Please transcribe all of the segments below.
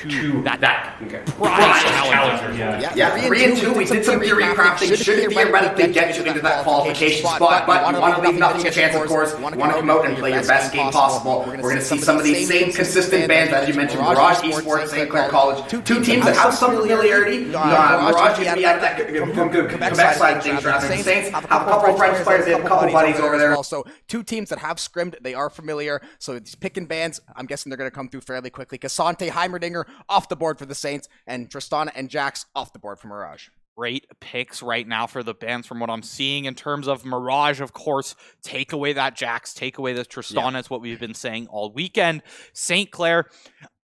to that prize challenger. Yeah, 3 and 2. We did some theory crafting. Should theoretically get you into that qualification spot, but you want to leave nothing to chance, of course. You want to come out and play your best game possible. We're going to see some of these same consistent bands, as you mentioned, Mirage Esports, St. Clair College. Two teams that have some familiarity. Mirage can be at that Quebec side of things, rather than Saints. Have a couple of French players, they have a couple buddies over there. Also, two teams that have scrimmed, they are familiar. So these picking bands, I'm guessing they're going to come through fairly quickly. Casante, Heimerdinger off the board for the Saints, and Tristana and Jax off the board for Mirage. Great picks right now for the bands from what I'm seeing in terms of Mirage, of course. Take away that Jax, take away the Tristana is what we've been saying all weekend. St. Clair,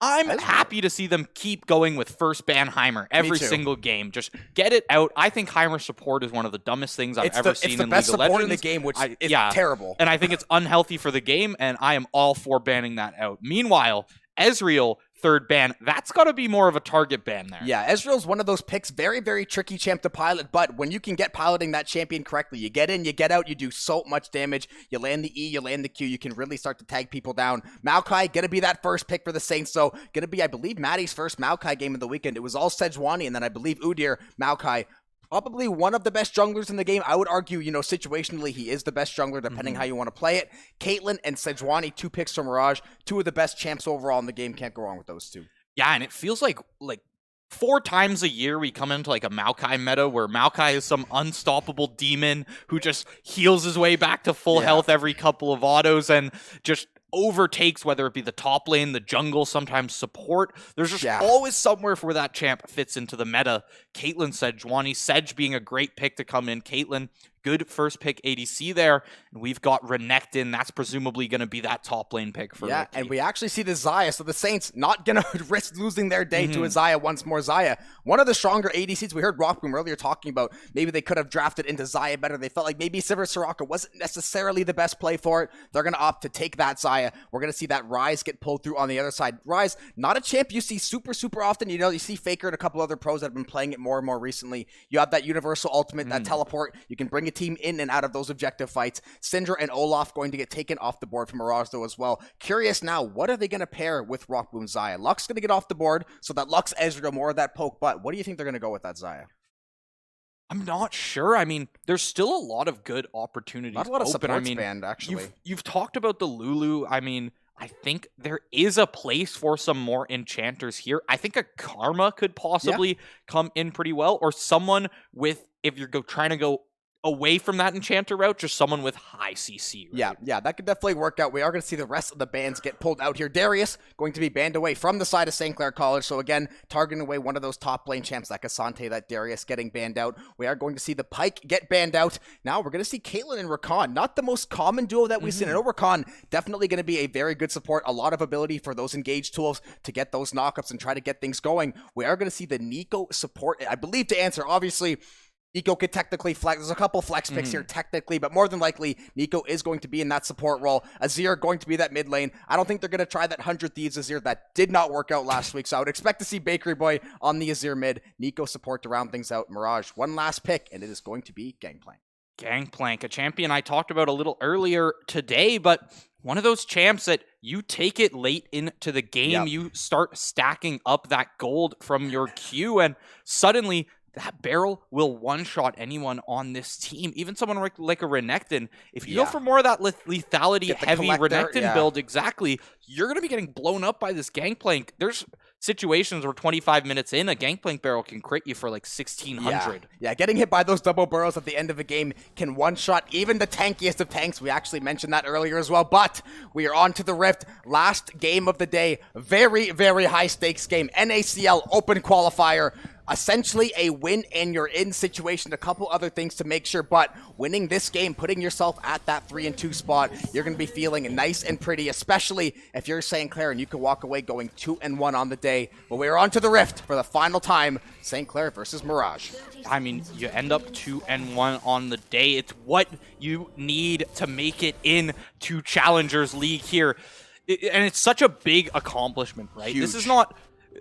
I'm happy to see them keep going with first ban Heimer every single game. Just get it out. I think Heimer support is one of the dumbest things I've ever seen in League of Legends. It's the best support in the game, which is terrible. And I think it's unhealthy for the game, and I am all for banning that out. Meanwhile, Ezreal, third ban, that's got to be more of a target ban there. Yeah, Ezreal's one of those picks, very, very tricky champ to pilot, but when you can get piloting that champion correctly, you get in, you get out, you do so much damage, you land the E, you land the Q, you can really start to tag people down. Maokai, gonna be that first pick for the Saints, so gonna be, I believe, Maddie's first Maokai game of the weekend. It was all Sejuani, and then I believe Udyr, Maokai, probably one of the best junglers in the game. I would argue, situationally, he is the best jungler, depending how you want to play it. Caitlyn and Sejuani, 2 picks from Mirage, 2 of the best champs overall in the game. Can't go wrong with those 2. Yeah, and it feels like 4 times a year we come into like a Maokai meta where Maokai is some unstoppable demon who just heals his way back to full health every couple of autos and just overtakes, whether it be the top lane, the jungle, sometimes support. There's just always somewhere where that champ fits into the meta. Caitlyn, Sejuani, Sedge being a great pick to come in. Caitlyn, good first pick ADC there. And we've got Renekton. That's presumably going to be that top lane pick for Rookie. And we actually see the Xayah. So the Saints not going to risk losing their day to a Xayah once more. Xayah, one of the stronger ADCs. We heard Rockboom earlier talking about maybe they could have drafted into Xayah better. They felt like maybe Sivir Soraka wasn't necessarily the best play for it. They're going to opt to take that Xayah. We're going to see that Ryze get pulled through on the other side. Ryze, not a champ you see super, super often. You see Faker and a couple other pros that have been playing it more and more recently. You have that universal ultimate, that teleport. You can bring a team in and out of those objective fights. Syndra and Olaf going to get taken off the board from Mirage though as well. Curious now, what are they going to pair with Rockboom Xayah? Lux going to get off the board, so that Lux Ezreal, more of that poke, but what do you think they're going to go with that Xayah? I'm not sure. I mean, there's still a lot of good opportunities. Not a lot of open. supports banned, actually. You've talked about the Lulu. I mean, I think there is a place for some more enchanters here. I think a Karma could possibly come in pretty well, or someone with, if you're trying to go away from that enchanter route, just someone with high CC. Right? Yeah, that could definitely work out. We are going to see the rest of the bans get pulled out here. Darius going to be banned away from the side of St. Clair College. So again, targeting away one of those top lane champs like Asante, that Darius getting banned out. We are going to see the Pyke get banned out. Now we're going to see Caitlyn and Rakan. Not the most common duo that we've seen. I know Rakan definitely going to be a very good support. A lot of ability for those engage tools to get those knockups and try to get things going. We are going to see the Nico support. I believe to answer, obviously, Nico could technically flex. There's a couple flex picks here technically, but more than likely, Nico is going to be in that support role. Azir going to be that mid lane. I don't think they're going to try that 100 Thieves Azir. That did not work out last week, so I would expect to see Bakery Boy on the Azir mid. Nico support to round things out. Mirage, one last pick, and it is going to be Gangplank. Gangplank, a champion I talked about a little earlier today, but one of those champs that you take it late into the game, you start stacking up that gold from your queue, and suddenly that barrel will one-shot anyone on this team, even someone like a Renekton. If you go for more of that lethality-heavy Renekton build, you're going to be getting blown up by this Gangplank. There's situations where 25 minutes in, a Gangplank barrel can crit you for like 1,600. Yeah, getting hit by those double burrows at the end of a game can one-shot even the tankiest of tanks. We actually mentioned that earlier as well, but we are on to the Rift. Last game of the day. Very, very high-stakes game. NACL Open Qualifier. Essentially a win and you're in situation. A couple other things to make sure, but winning this game, putting yourself at that 3-2 spot, you're going to be feeling nice and pretty, especially if you're St. Clair and you can walk away going 2-1 on the day. But we're on to the Rift for the final time. St. Clair versus Mirage. I mean, you end up 2-1 on the day. It's what you need to make it in to Challengers League here. And it's such a big accomplishment, right? Huge. This is not...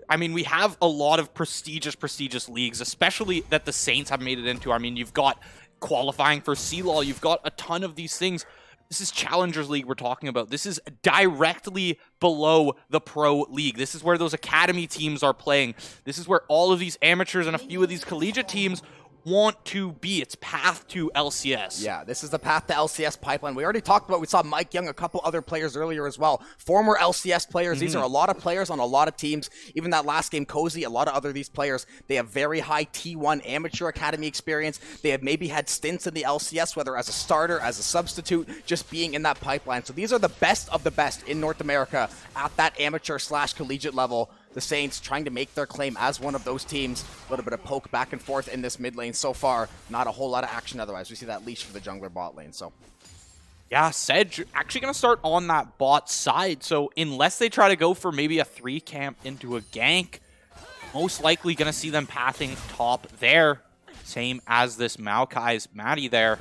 I mean, we have a lot of prestigious leagues, especially that the Saints have made it into. I mean, you've got qualifying for CLOL, you've got a ton of these things. This is Challengers League we're talking about. This is directly below the Pro League. This is where those academy teams are playing. This is where all of these amateurs and a few of these collegiate teams want to be. It's path to LCS. Yeah, this is the path to LCS pipeline. We already talked about, we saw Mike Young, a couple other players earlier as well. Former LCS players. These are a lot of players on a lot of teams. Even that last game, Cozy, a lot of other these players, they have very high T1 amateur academy experience. They have maybe had stints in the LCS, whether as a starter, as a substitute, just being in that pipeline. So these are the best of the best in North America at that amateur/collegiate level. The Saints trying to make their claim as one of those teams. A little bit of poke back and forth in this mid lane so far. Not a whole lot of action otherwise. We see that leash for the jungler bot lane. So yeah, Sedge actually going to start on that bot side. So unless they try to go for maybe a 3 camp into a gank, most likely going to see them pathing top there. Same as this Maokai's Maddie there.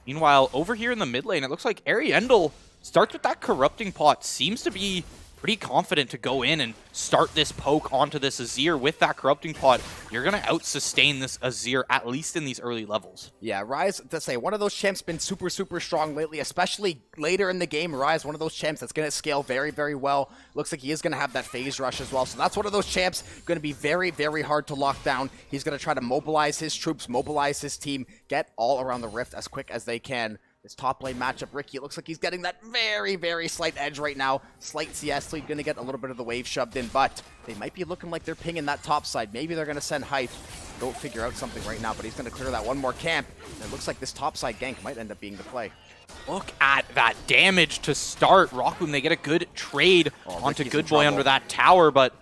Meanwhile, over here in the mid lane, it looks like Ariendel starts with that corrupting pot. Seems to be pretty confident to go in and start this poke onto this Azir with that corrupting pot. You're going to out-sustain this Azir, at least in these early levels. yeah, Rise, to say, one of those champs been super, super strong lately, especially later in the game. Rise, one of those champs that's going to scale very, very well. Looks like he is going to have that phase rush as well. So that's one of those champs going to be very, very hard to lock down. He's going to try to mobilize his troops, mobilize his team, get all around the rift as quick as they can. This top lane matchup, Ricky, it looks like he's getting that very, very slight edge right now. Slight CS lead, going to get a little bit of the wave shoved in, but they might be looking like they're pinging that top side. Maybe they're going to send Hype. Don't figure out something right now, but he's going to clear that one more camp. And it looks like this top side gank might end up being the play. Look at that damage to start. Rockboom, they get a good trade onto Ricky's in Good Boy under trouble. that tower, but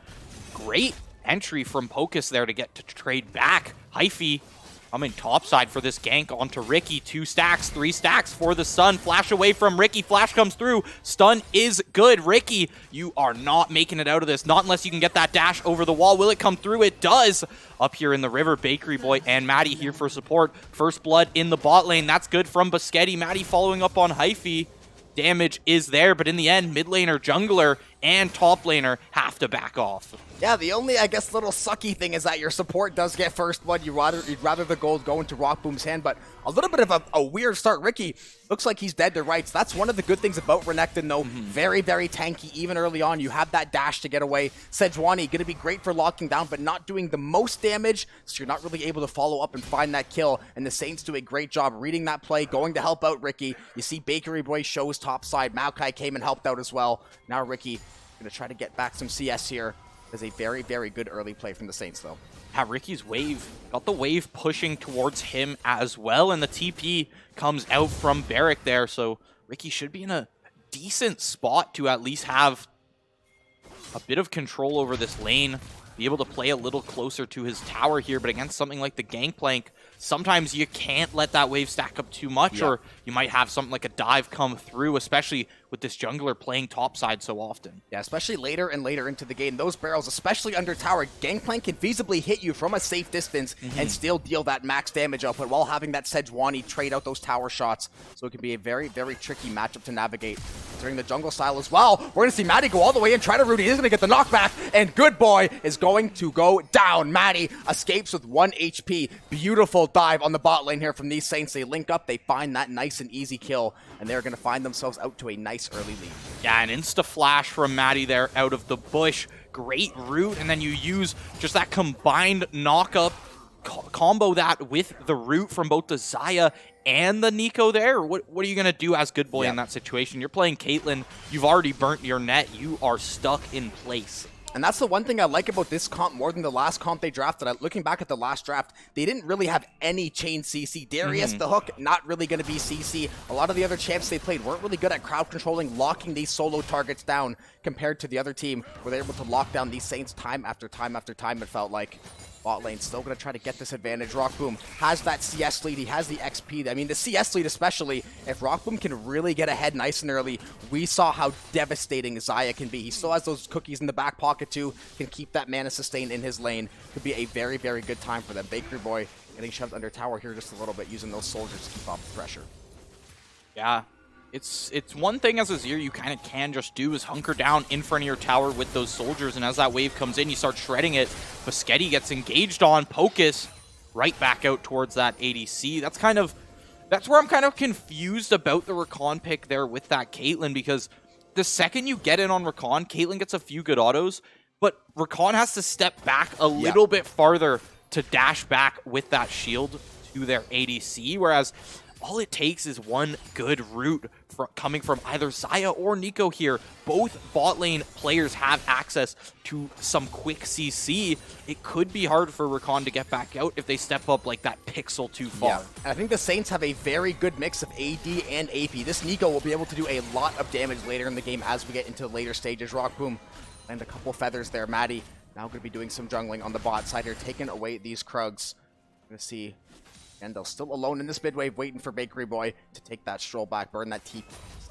great entry from Pocus there to get to trade back. Hyphy coming topside for this gank onto Ricky. 2 stacks, 3 stacks for the stun. Flash away from Ricky. Flash comes through. Stun is good. Ricky, you are not making it out of this. Not unless you can get that dash over the wall. Will it come through? It does. Up here in the river, Bakery Boy and Maddie here for support. First blood in the bot lane. That's good from Biscotti. Maddie following up on Hyphy. Damage is there, but in the end, mid laner, jungler, and top laner have to back off. Yeah, the only, I guess, little sucky thing is that your support does get first blood. You'd rather the gold go into Rockboom's hand, but a little bit of a weird start. Ricky looks like he's dead to rights. That's one of the good things about Renekton, though. Very, very tanky. Even early on, you have that dash to get away. Sejuani, going to be great for locking down, but not doing the most damage, so you're not really able to follow up and find that kill. And the Saints do a great job reading that play, going to help out Ricky. You see Bakery Boy shows topside. Maokai came and helped out as well. Now Ricky going to try to get back some CS here. Is a very, very good early play from the Saints, though. Yeah, Ricky's wave. Got the wave pushing towards him as well, and the TP comes out from Barrack there, so Ricky should be in a decent spot to at least have a bit of control over this lane, be able to play a little closer to his tower here, but against something like the Gangplank, sometimes you can't let that wave stack up too much, or you might have something like a dive come through, especially with this jungler playing topside so often. Yeah, especially later and later into the game. Those barrels, especially under tower, Gangplank can feasibly hit you from a safe distance and still deal that max damage output while having that Sejuani trade out those tower shots. So it can be a very, very tricky matchup to navigate. During the jungle style as well, we're going to see Maddie go all the way and try to root. He's going to get the knockback, and Good Boy is going to go down. Maddie escapes with 1 HP. Beautiful dive on the bot lane here from these Saints. They link up, they find that nice and easy kill, and they're going to find themselves out to a nice early lead. Yeah, an insta-flash from Maddie there out of the bush. Great root, and then you use just that combined knock-up, combo that with the root from both the Xayah and the Nico there. What are you going to do as Good Boy in that situation? You're playing Caitlyn. You've already burnt your net. You are stuck in place. And that's the one thing I like about this comp more than the last comp they drafted. Looking back at the last draft, they didn't really have any chain CC. Darius, the hook, not really going to be CC. A lot of the other champs they played weren't really good at crowd controlling, locking these solo targets down compared to the other team, where they're able to lock down these Saints time after time after time, it felt like. Bot lane still going to try to get this advantage. Rockboom has that CS lead. He has the XP. I mean, the CS lead especially, if Rockboom can really get ahead nice and early, we saw how devastating Xayah can be. He still has those cookies in the back pocket too, can keep that mana sustain in his lane. Could be a very, very good time for them. Bakery Boy getting shoved under tower here just a little bit, using those soldiers to keep off the pressure. Yeah. It's one thing as Azir you kind of can just do is hunker down in front of your tower with those soldiers, and as that wave comes in, you start shredding it. Biscotti gets engaged on. Pocus right back out towards that ADC. That's kind of That's where I'm kind of confused about the Rakan pick there with that Caitlyn, because the second you get in on Rakan, Caitlyn gets a few good autos, but Rakan has to step back a little bit farther to dash back with that shield to their ADC, whereas all it takes is one good route coming from either Xayah or Nico here. Both bot lane players have access to some quick CC. It could be hard for Rakan to get back out if they step up like that pixel too far. Yeah. And I think the Saints have a very good mix of AD and AP. This Nico will be able to do a lot of damage later in the game as we get into the later stages. Rock Boom and a couple feathers there. Maddie now going to be doing some jungling on the bot side here, taking away these Krugs. Going to see Endo still alone in this mid wave, waiting for Bakery Boy to take that stroll back, burn that TP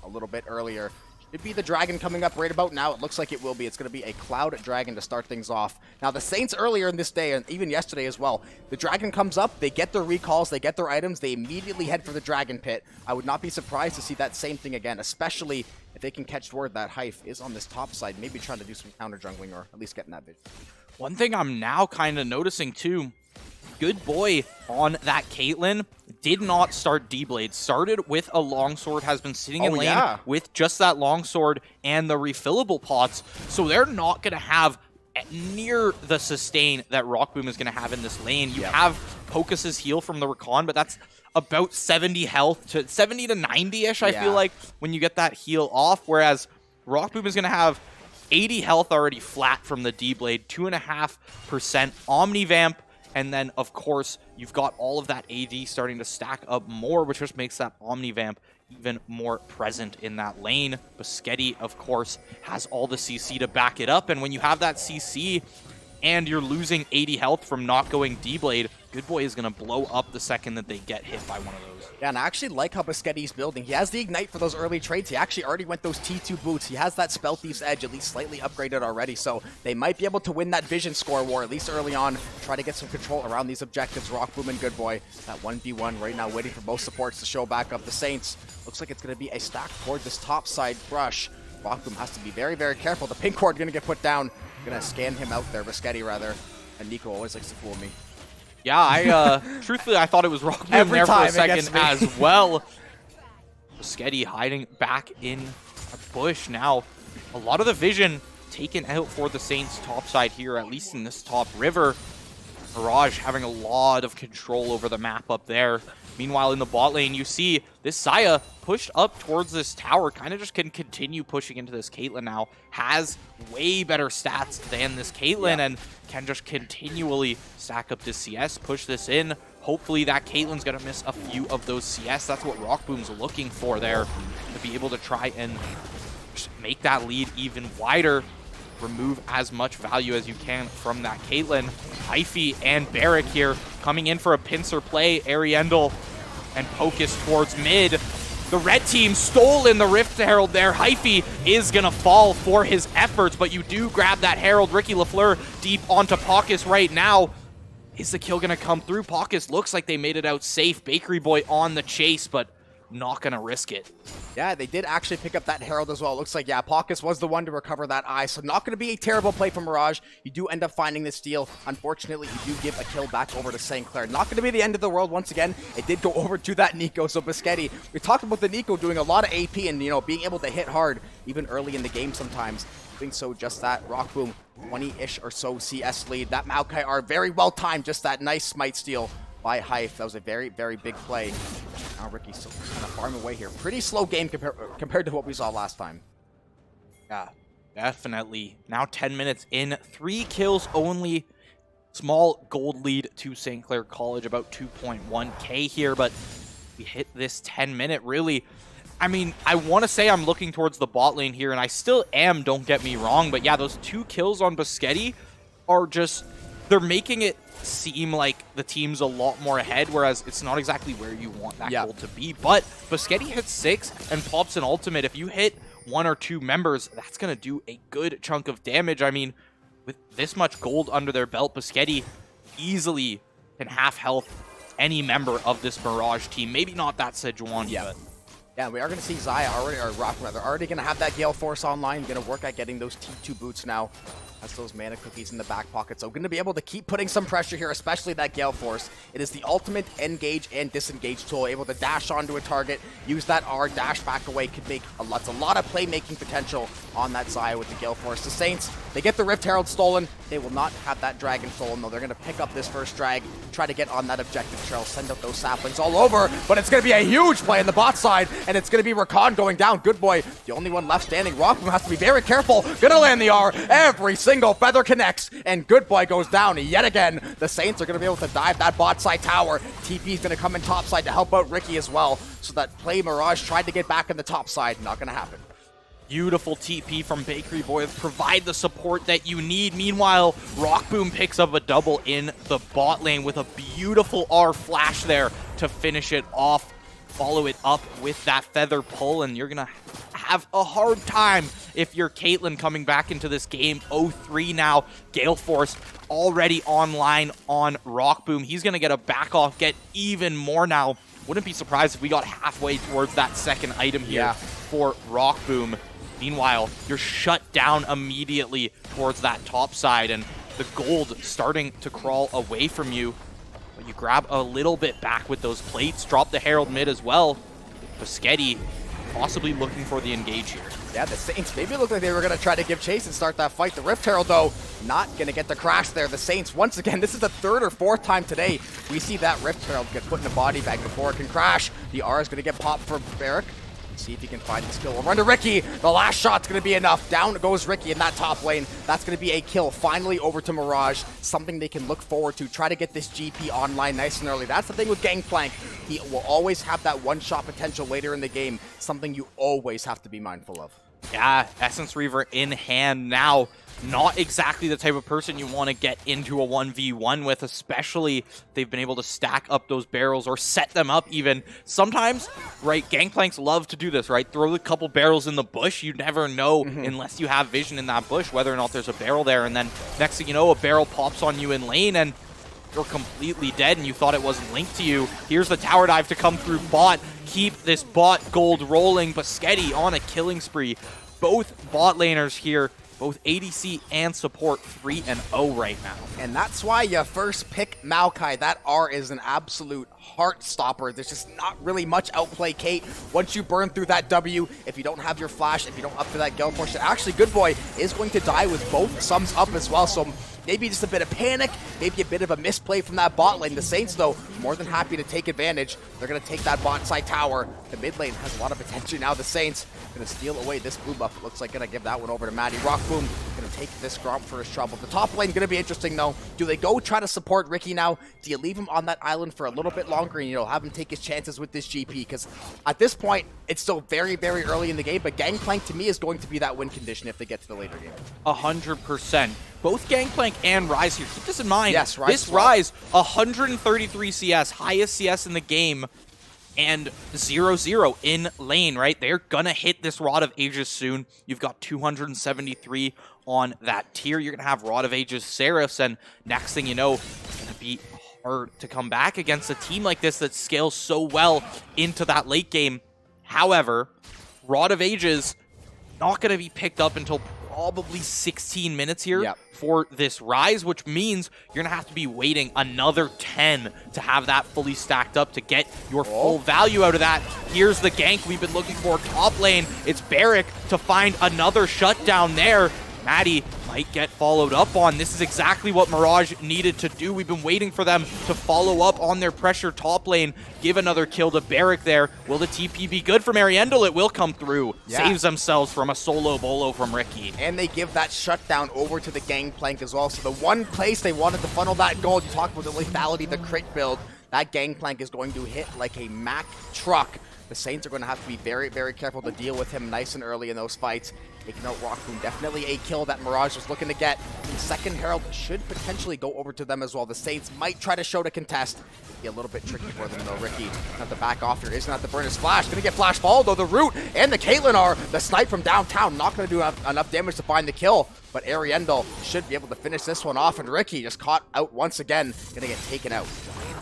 a little bit earlier. Should be the dragon coming up right about now. It looks like it will be. It's going to be a Cloud Dragon to start things off. Now, the Saints earlier in this day, and even yesterday as well, the dragon comes up, they get their recalls, they get their items, they immediately head for the dragon pit. I would not be surprised to see that same thing again, especially if they can catch word that Hyph is on this top side, maybe trying to do some counter jungling or at least getting that vision. One thing I'm now kind of noticing too, Good Boy on that Caitlyn did not start D-Blade. Started with a longsword, has been sitting in lane with just that longsword and the refillable pots. So they're not going to have near the sustain that Rockboom is going to have in this lane. You have Pocus's heal from the Rakan, but that's about 70 health to 70 to 90-ish, I feel like, when you get that heal off. Whereas Rockboom is going to have 80 health already flat from the D-Blade, 2.5% Omnivamp. And then, of course, you've got all of that AD starting to stack up more, which just makes that Omnivamp even more present in that lane. Biscotti, of course, has all the CC to back it up. And when you have that CC and you're losing 80 health from not going D-Blade, Good Boy is going to blow up the second that they get hit by one of those. Yeah, and I actually like how Biscotti's building. He has the Ignite for those early trades. He actually already went those T2 boots. He has that Spell Thief's Edge at least slightly upgraded already, so they might be able to win that Vision score war, at least early on. Try to get some control around these objectives. Rockboom and Good Boy, that 1v1 right now waiting for both supports to show back up. The Saints, looks like it's going to be a stack toward this top side brush. Rockboom has to be very, very careful. The pink ward going to get put down. Going to scan him out there, Biscotti rather. And Nico always likes to fool me. Yeah, truthfully, I thought it was Rockboom there for a second as well. Biscotti hiding back in a bush now. A lot of the vision taken out for the Saints top side here, at least in this top river. Mirage having a lot of control over the map up there. Meanwhile, in the bot lane, you see this Xayah pushed up towards this tower, kind of just can continue pushing into this Caitlyn now. Has way better stats than this Caitlyn and can just continually stack up this CS, push this in. Hopefully that Caitlyn's going to miss a few of those CS. That's what Rockboom's looking for there, to be able to try and make that lead even wider. Remove as much value as you can from that Caitlyn. Hyphy and Barrack here coming in for a pincer play. Ariendel and Pocus towards mid. The red team stole in the Rift Herald there. Hyphy is going to fall for his efforts, but you do grab that Herald. Ricky Lafleur deep onto Pocus right now. Is the kill going to come through? Pocus looks like they made it out safe. Bakery Boy on the chase, but not going to risk it. Yeah, they did actually pick up that Herald as well. Looks like, yeah, Pocus was the one to recover that eye, so not going to be a terrible play from Mirage. You do end up finding this steal. Unfortunately, you do give a kill back over to St. Clair. Not going to be the end of the world once again. It did go over to that Nico, so Biscotti, we talked about the Nico doing a lot of AP and, you know, being able to hit hard even early in the game sometimes. Doing so just that. Rockboom, 20-ish or so CS lead. That Maokai are very well timed, just that nice smite steal by Hyph. That was a very, very big play. Now Ricky's still kind of farming away here. Pretty slow game compared to what we saw last time. Yeah, definitely. Now 10 minutes in, 3 kills only. Small gold lead to St. Clair College, about 2.1k here, but we hit this 10-minute really. I mean, I want to say I'm looking towards the bot lane here, and I still am, don't get me wrong, but yeah, those 2 kills on Biscotti are just, they're making it seem like the team's a lot more ahead, whereas it's not exactly where you want that goal to be. But Biscotti hits 6 and pops an ultimate. If you hit 1 or 2 members, that's going to do a good chunk of damage. I mean, with this much gold under their belt, Biscotti easily can half health any member of this Mirage team. Maybe not that Sejuani, but... Yeah, we are going to see Xayah already, or Rock rather, already going to have that Gale Force online. Going to work at getting those T2 boots now. Has those mana cookies in the back pocket, so going to be able to keep putting some pressure here, especially that Gale Force. It is the ultimate engage and disengage tool, able to dash onto a target, use that R, dash back away, could make a lot of playmaking potential on that side with the Gale Force. The Saints, they get the Rift Herald stolen. They will not have that Dragon stolen, though. They're going to pick up this first drag, try to get on that objective trail, send out those saplings all over, but it's going to be a huge play in the bot side, and it's going to be Rakan going down. Good boy, the only one left standing. Rockman has to be very careful. Going to land the R. Every single feather connects, and Good Boy goes down yet again. The Saints are going to be able to dive that bot side tower. TP is going to come in top side to help out Ricky as well, so that play Mirage tried to get back in the top side. Not going to happen. Beautiful TP from Bakery Boy to provide the support that you need. Meanwhile, Rockboom picks up a double in the bot lane with a beautiful R flash there to finish it off. Follow it up with that feather pull, and you're gonna have a hard time if you're Caitlyn coming back into this game. 0-3 now. Gale Force already online on Rockboom. He's gonna get a back off, get even more now. Wouldn't be surprised if we got halfway towards that second item here for Rockboom. Meanwhile, you're shut down immediately towards that top side, and the gold starting to crawl away from you. But you grab a little bit back with those plates, drop the Herald mid as well. Boschetti possibly looking for the engage here. Yeah, the Saints maybe looked like they were going to try to give chase and start that fight. The Rift Herald, though, not going to get the crash there. The Saints, once again, this is the third or fourth time today we see that Rift Herald get put in a body bag before it can crash. The R is going to get popped for Barrick. See if he can find this kill. We'll run to Ricky. The last shot's going to be enough. Down goes Ricky in that top lane. That's going to be a kill. Finally over to Mirage. Something they can look forward to. Try to get this GP online nice and early. That's the thing with Gangplank. He will always have that one-shot potential later in the game. Something you always have to be mindful of. Yeah, Essence Reaver in hand now. Not exactly the type of person you want to get into a 1v1 with, especially if they've been able to stack up those barrels or set them up even. Sometimes, right, Gangplanks love to do this, right? Throw a couple barrels in the bush. You never know unless you have vision in that bush whether or not there's a barrel there. And then next thing you know, a barrel pops on you in lane and you're completely dead and you thought it wasn't linked to you. Here's the tower dive to come through bot. Keep this bot gold rolling. Boschetti on a killing spree. Both bot laners here, both ADC and support 3-0 right now. And that's why you first pick Maokai. That R is an absolute heart stopper. There's just not really much outplay, Kate. Once you burn through that W, if you don't have your flash, if you don't up to that Gale Force, actually Good Boy is going to die with both sums up as well. So maybe just a bit of panic, maybe a bit of a misplay from that bot lane. The Saints, though, more than happy to take advantage. They're going to take that bot side tower. The mid lane has a lot of potential now. The Saints going to steal away this blue buff. It looks like going to give that one over to Maddie. Rockboom going to take this Gromp for his trouble. The top lane going to be interesting, though. Do they go try to support Ricky now? Do you leave him on that island for a little bit longer and, have him take his chances with this GP? Because at this point, it's still very, very early in the game, but Gangplank to me is going to be that win condition if they get to the later game. 100%. Both Gangplank and Rise here. Keep this in mind. Yes, Rise. This Rise, 133 CS, highest CS in the game, and 0-0 in lane, right? They're gonna hit this Rod of Ages soon. You've got 273 on that tier. You're gonna have Rod of Ages Seraphs, and next thing you know, it's gonna be hard to come back against a team like this that scales so well into that late game. However, Rod of Ages not gonna be picked up until probably 16 minutes here for this Rise, which means you're going to have to be waiting another 10 to have that fully stacked up to get your full value out of that. Here's the gank we've been looking for. Top lane, it's Barrick to find another shutdown there. Maddie might get followed up on. This is exactly what Mirage needed to do. We've been waiting for them to follow up on their pressure top lane. Give another kill to Barrick there. Will the TP be good from Ariendel? It will come through. Saves themselves from a solo bolo from Ricky. And they give that shutdown over to the Gangplank as well. So the one place they wanted to funnel that gold, you talk about the lethality, the crit build, that Gangplank is going to hit like a Mack truck. The Saints are going to have to be very, very careful to deal with him nice and early in those fights. Taking out Rockboom, definitely a kill that Mirage was looking to get. The second Herald should potentially go over to them as well. The Saints might try to show to contest. It'd be a little bit tricky for them though. Ricky have to back off here. Isn't have to burn his flash. Going to get flash followed though. The Root and the Caitlyn are the snipe from downtown. Not going to do enough damage to find the kill. But Ariendel should be able to finish this one off. And Ricky just caught out once again. Going to get taken out.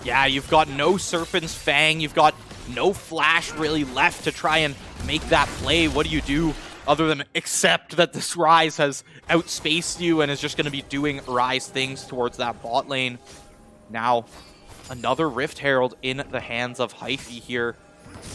Yeah, you've got no Serpent's Fang. You've got no flash really left to try and make that play. What do you do? other than accept that this Ryze has outspaced you and is just going to be doing Ryze things towards that bot lane. Now, another Rift Herald in the hands of Hyphy here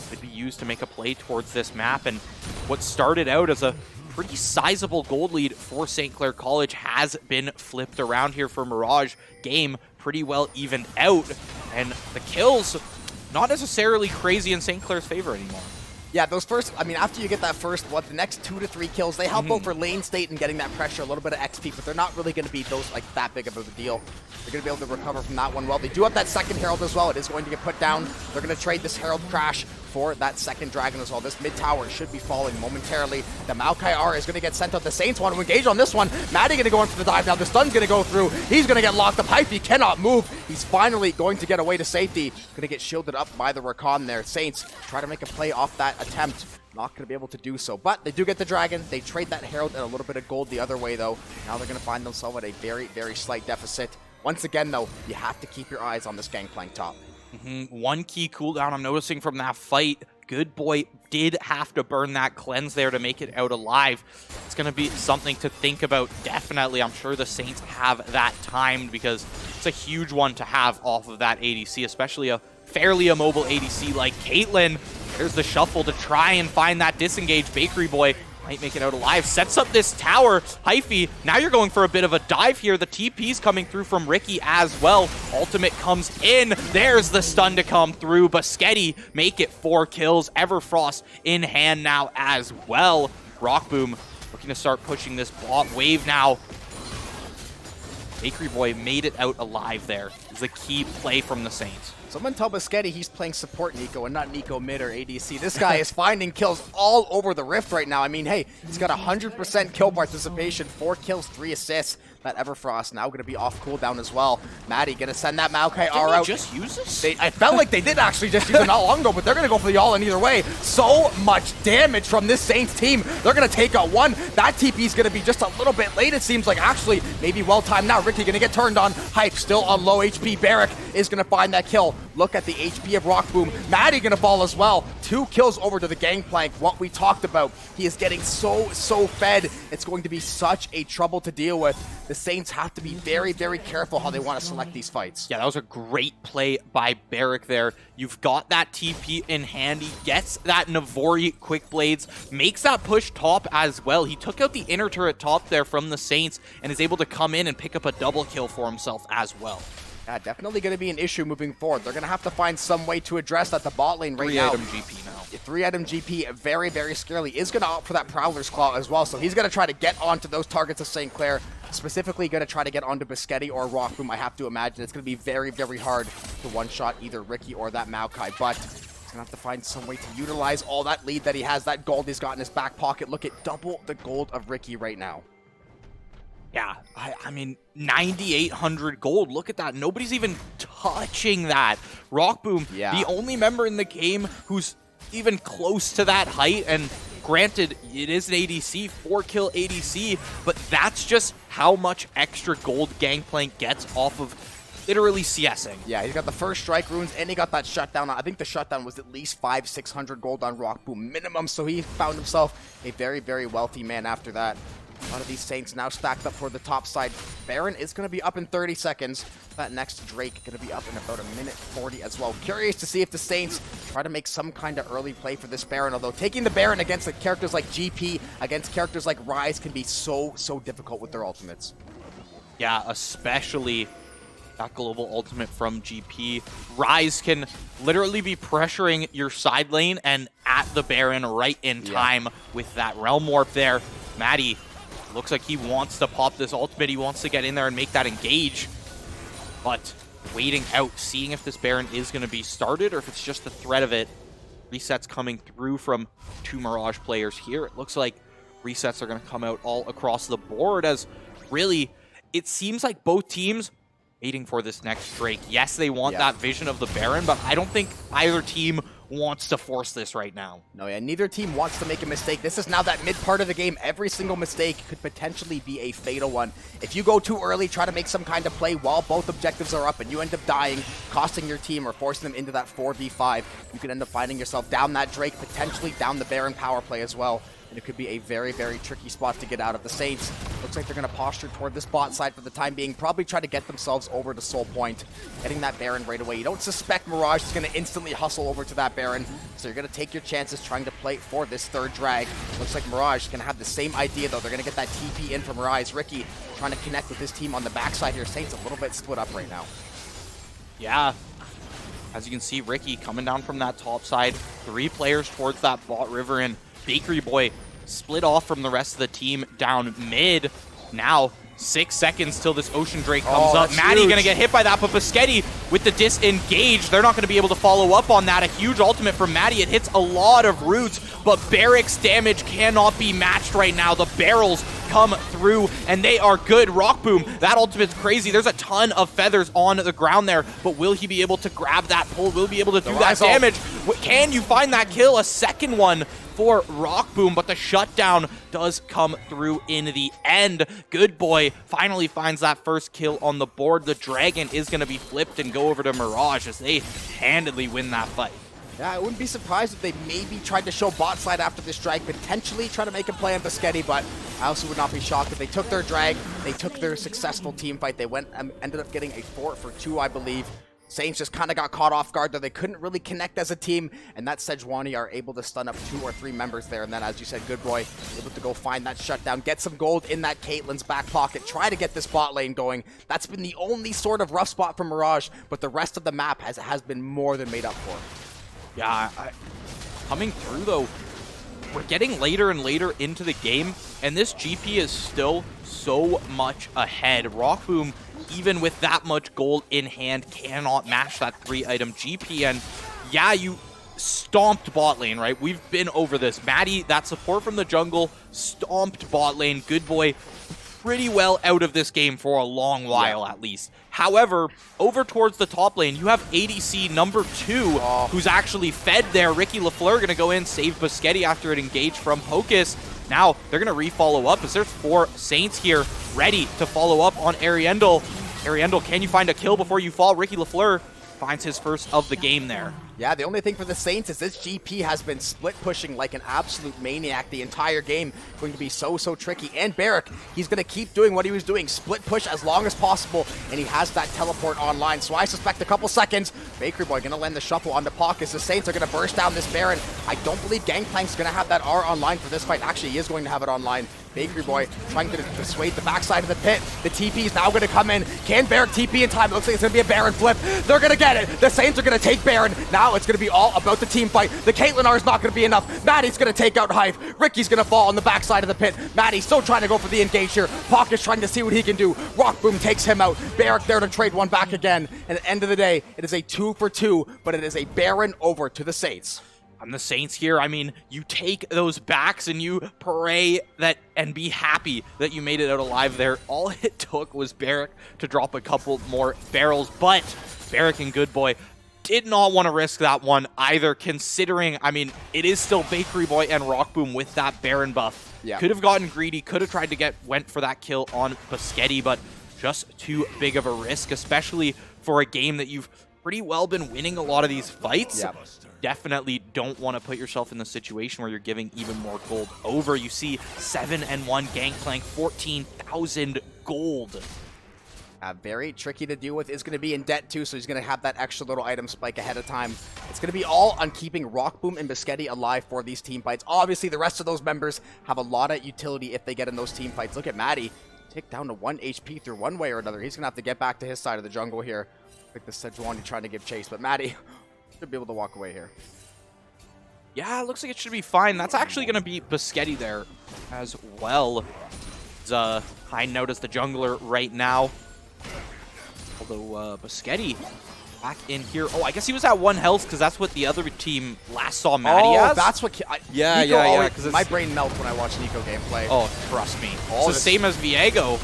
could be used to make a play towards this map, and what started out as a pretty sizable gold lead for St. Clair College has been flipped around here for Mirage. Game pretty well evened out, and the kills not necessarily crazy in St. Clair's favor anymore. Yeah, those first, I mean, after you get that first, the next 2 to 3 kills, they help out for lane state and getting that pressure, a little bit of XP, but they're not really going to be those, like, that big of a deal. They're going to be able to recover from that one well. They do have that second Herald as well. It is going to get put down. They're going to trade this Herald crash for that second Dragon as well. This mid tower should be falling momentarily. The Maokai R is going to get sent out. The Saints want to engage on this one. Maddie going to go in for the dive now. The stun's going to go through. He's going to get locked up. Hyphy cannot move. He's finally going to get away to safety. Going to get shielded up by the Rakan there. Saints try to make a play off that attempt. Not going to be able to do so, but they do get the Dragon. They trade that Herald and a little bit of gold the other way, though. Now they're going to find themselves at a very, very slight deficit. Once again, though, you have to keep your eyes on this Gangplank top. One key cooldown I'm noticing from that fight. Good Boy did have to burn that cleanse there to make it out alive. It's going to be something to think about, definitely. I'm sure the Saints have that timed because it's a huge one to have off of that ADC, especially a fairly immobile ADC like Caitlyn. There's the shuffle to try and find that disengage. Bakery Boy might make it out alive. Sets up this tower. Hyphy, now you're going for a bit of a dive here. The TP's coming through from Ricky as well. Ultimate comes in. There's the stun to come through. Buschetti make it 4 kills. Everfrost in hand now as well. Rockboom looking to start pushing this bot wave now. Bakery Boy made it out alive there. Is the key play from the Saints. Someone tell Buschetti he's playing support Nico and not Nico mid or ADC. This guy is finding kills all over the Rift right now. I mean, hey, he's got 100% kill participation, 4 kills, 3 assists. That Everfrost now going to be off cooldown as well. Maddie going to send that Maokai R out. Just use this? I felt like they did actually just use it not long ago, but they're going to go for the all-in either way. So much damage from this Saints team. They're going to take out one. That TP is going to be just a little bit late, it seems like. Actually, maybe well-timed now. Ricky going to get turned on. Hype still on low HP. Barrack is going to find that kill. Look at the HP of Rockboom. Maddie going to fall as well. 2 kills over to the Gangplank. What we talked about. He is getting so fed. It's going to be such a trouble to deal with. The Saints have to be very, very careful how they want to select these fights. Yeah, that was a great play by Barrack there. You've got that TP in hand. He gets that Navori Quick Blades, makes that push top as well. He took out the inner turret top there from the Saints and is able to come in and pick up a double kill for himself as well. Yeah, definitely going to be an issue moving forward. They're going to have to find some way to address that. The bot lane right now. 3-item GP now. 3-item GP, very, very scarily, is going to opt for that Prowler's Claw as well. So he's going to try to get onto those targets of St. Clair. Specifically going to try to get onto Buschetti or Rockboom. I have to imagine it's going to be very, very hard to one-shot either Ricky or that Maokai. But he's going to have to find some way to utilize all that lead that he has, that gold he's got in his back pocket. Look at double the gold of Ricky right now. Yeah, I mean, 9,800 gold. Look at that. Nobody's even touching that. Rockboom, the only member in the game who's even close to that height. And granted, it is an ADC, 4-kill ADC, but that's just how much extra gold Gangplank gets off of literally CSing. Yeah, he's got the first strike runes, and he got that shutdown. I think the shutdown was at least 500-600 gold on Rockboom minimum, so he found himself a very, very wealthy man after that. A lot of these Saints now stacked up for the top side. Baron is going to be up in 30 seconds. That next Drake going to be up in about 1:40 as well. Curious to see if the Saints try to make some kind of early play for this Baron, although taking the Baron against the characters like GP, against characters like Ryze can be so difficult with their ultimates. Yeah, especially that global ultimate from GP. Ryze can literally be pressuring your side lane and at the Baron right in time with that Realm Warp there. Maddie looks like he wants to pop this ultimate. He wants to get in there and make that engage. But waiting out, seeing if this Baron is going to be started or if it's just the threat of it. Resets coming through from 2 Mirage players here. It looks like resets are going to come out all across the board as really it seems like both teams waiting for this next Drake. Yes, they want that vision of the Baron, but I don't think either team wants to force this right now. No, yeah, neither team wants to make a mistake. This is now that mid part of the game. Every single mistake could potentially be a fatal one. If you go too early, try to make some kind of play while both objectives are up and you end up dying, costing your team or forcing them into that 4v5, you can end up finding yourself down that Drake, potentially down the Baron power play as well. and it could be a very, very tricky spot to get out of. The Saints, looks like they're going to posture toward this bot side for the time being, probably try to get themselves over to Soul Point, getting that Baron right away. You don't suspect Mirage is going to instantly hustle over to that Baron, so you're going to take your chances trying to play for this third drag. Looks like Mirage is going to have the same idea, though. They're going to get that TP in from Rise. Ricky trying to connect with his team on the backside here. Saints a little bit split up right now. Yeah. As you can see, Ricky coming down from that top side. 3 players towards that bot river, and Bakery Boy split off from the rest of the team down mid. Now, 6 seconds till this Ocean Drake comes up. Maddie gonna get hit by that, but Biscotti with the disengage, they're not gonna be able to follow up on that. A huge ultimate from Maddie. It hits a lot of roots, but Barrick's damage cannot be matched right now. The barrels come through, and they are good. Rock Boom, that ultimate's crazy. There's a ton of feathers on the ground there, but will he be able to grab that pull? Will he be able to do that damage? Can you find that kill? A second one for Rock Boom, but the shutdown does come through in the end. Good Boy finally finds that first kill on the board. The Dragon is going to be flipped and go over to Mirage as they handedly win that fight. Yeah, I wouldn't be surprised if they maybe tried to show bot side after this drag, potentially try to make a play on Biscotti, but I also would not be shocked if they took their drag, they took their successful team fight, they went and ended up getting a 4 for 2, I believe. Saints just kind of got caught off guard, though they couldn't really connect as a team, and that Sejuani are able to stun up 2 or 3 members there, and then, as you said, Good Boy able to go find that shutdown, get some gold in that Caitlyn's back pocket, try to get this bot lane going. That's been the only sort of rough spot for Mirage, but the rest of the map has been more than made up for. Yeah, coming through, though, we're getting later and later into the game, and this GP is still so much ahead. Rock Boom, even with that much gold in hand, cannot match that 3-item GP. And yeah, you stomped bot lane, right? We've been over this. Maddie, that support from the jungle, stomped bot lane. Good Boy, pretty well out of this game for a long while, at least. However, over towards the top lane, you have ADC number 2, who's actually fed there. Ricky Lafleur going to go in, save Biscotti after it engaged from Hocus. Now, they're going to re-follow up as there's 4 Saints here ready to follow up on Ariendel. Ariendel, can you find a kill before you fall? Ricky Lafleur finds his first of the game there. Yeah, the only thing for the Saints is this GP has been split pushing like an absolute maniac the entire game. Going to be so tricky. And Barrick, he's going to keep doing what he was doing, split push as long as possible, and he has that teleport online. So I suspect a couple seconds, Bakery Boy going to lend the shuffle onto Pockets. The Saints are going to burst down this Baron. I don't believe Gangplank's going to have that R online for this fight. Actually, he is going to have it online. Bakery Boy trying to dissuade the backside of the pit. The TP is now going to come in. Can Barrick TP in time? It looks like it's going to be a Baron flip. They're going to get it. The Saints are going to take Baron. Now it's going to be all about the team fight. The Caitlyn R is not going to be enough. Maddie's going to take out Hive. Ricky's going to fall on the backside of the pit. Maddie's still trying to go for the engage here. Pocket's trying to see what he can do. Rock Boom takes him out. Barrick there to trade one back again. And at the end of the day, it is a 2 for 2, but it is a Baron over to the Saints. On the Saints here, I mean, you take those backs and you pray that and be happy that you made it out alive there. All it took was Barrick to drop a couple more barrels, but Barrick and Good Boy did not want to risk that one either, considering, I mean, it is still Bakery Boy and Rock Boom with that Baron buff. Yeah. Could have gotten greedy, could have tried to went for that kill on Biscotti, but just too big of a risk, especially for a game that you've pretty well been winning a lot of these fights. Yeah. Definitely don't want to put yourself in the situation where you're giving even more gold over. You see 7-1 Gangplank, 14,000 gold. Very tricky to deal with. Is going to be in debt too, so he's going to have that extra little item spike ahead of time. It's going to be all on keeping Rock Boom and Biscotti alive for these team fights. Obviously, the rest of those members have a lot of utility if they get in those team fights. Look at Maddie. Tick down to 1 HP through one way or another. He's going to have to get back to his side of the jungle here. Like the Sejuani trying to give chase, but Maddie should be able to walk away here. Yeah, it looks like it should be fine. That's actually going to be Biscotti there as well. It's a high note as the jungler right now. Although Biscotti back in here. Oh, I guess he was at 1 health because that's what the other team last saw Maddie as. That's what... Yeah. My brain melts when I watch NACL gameplay. Oh, trust me. It's the same as Viego.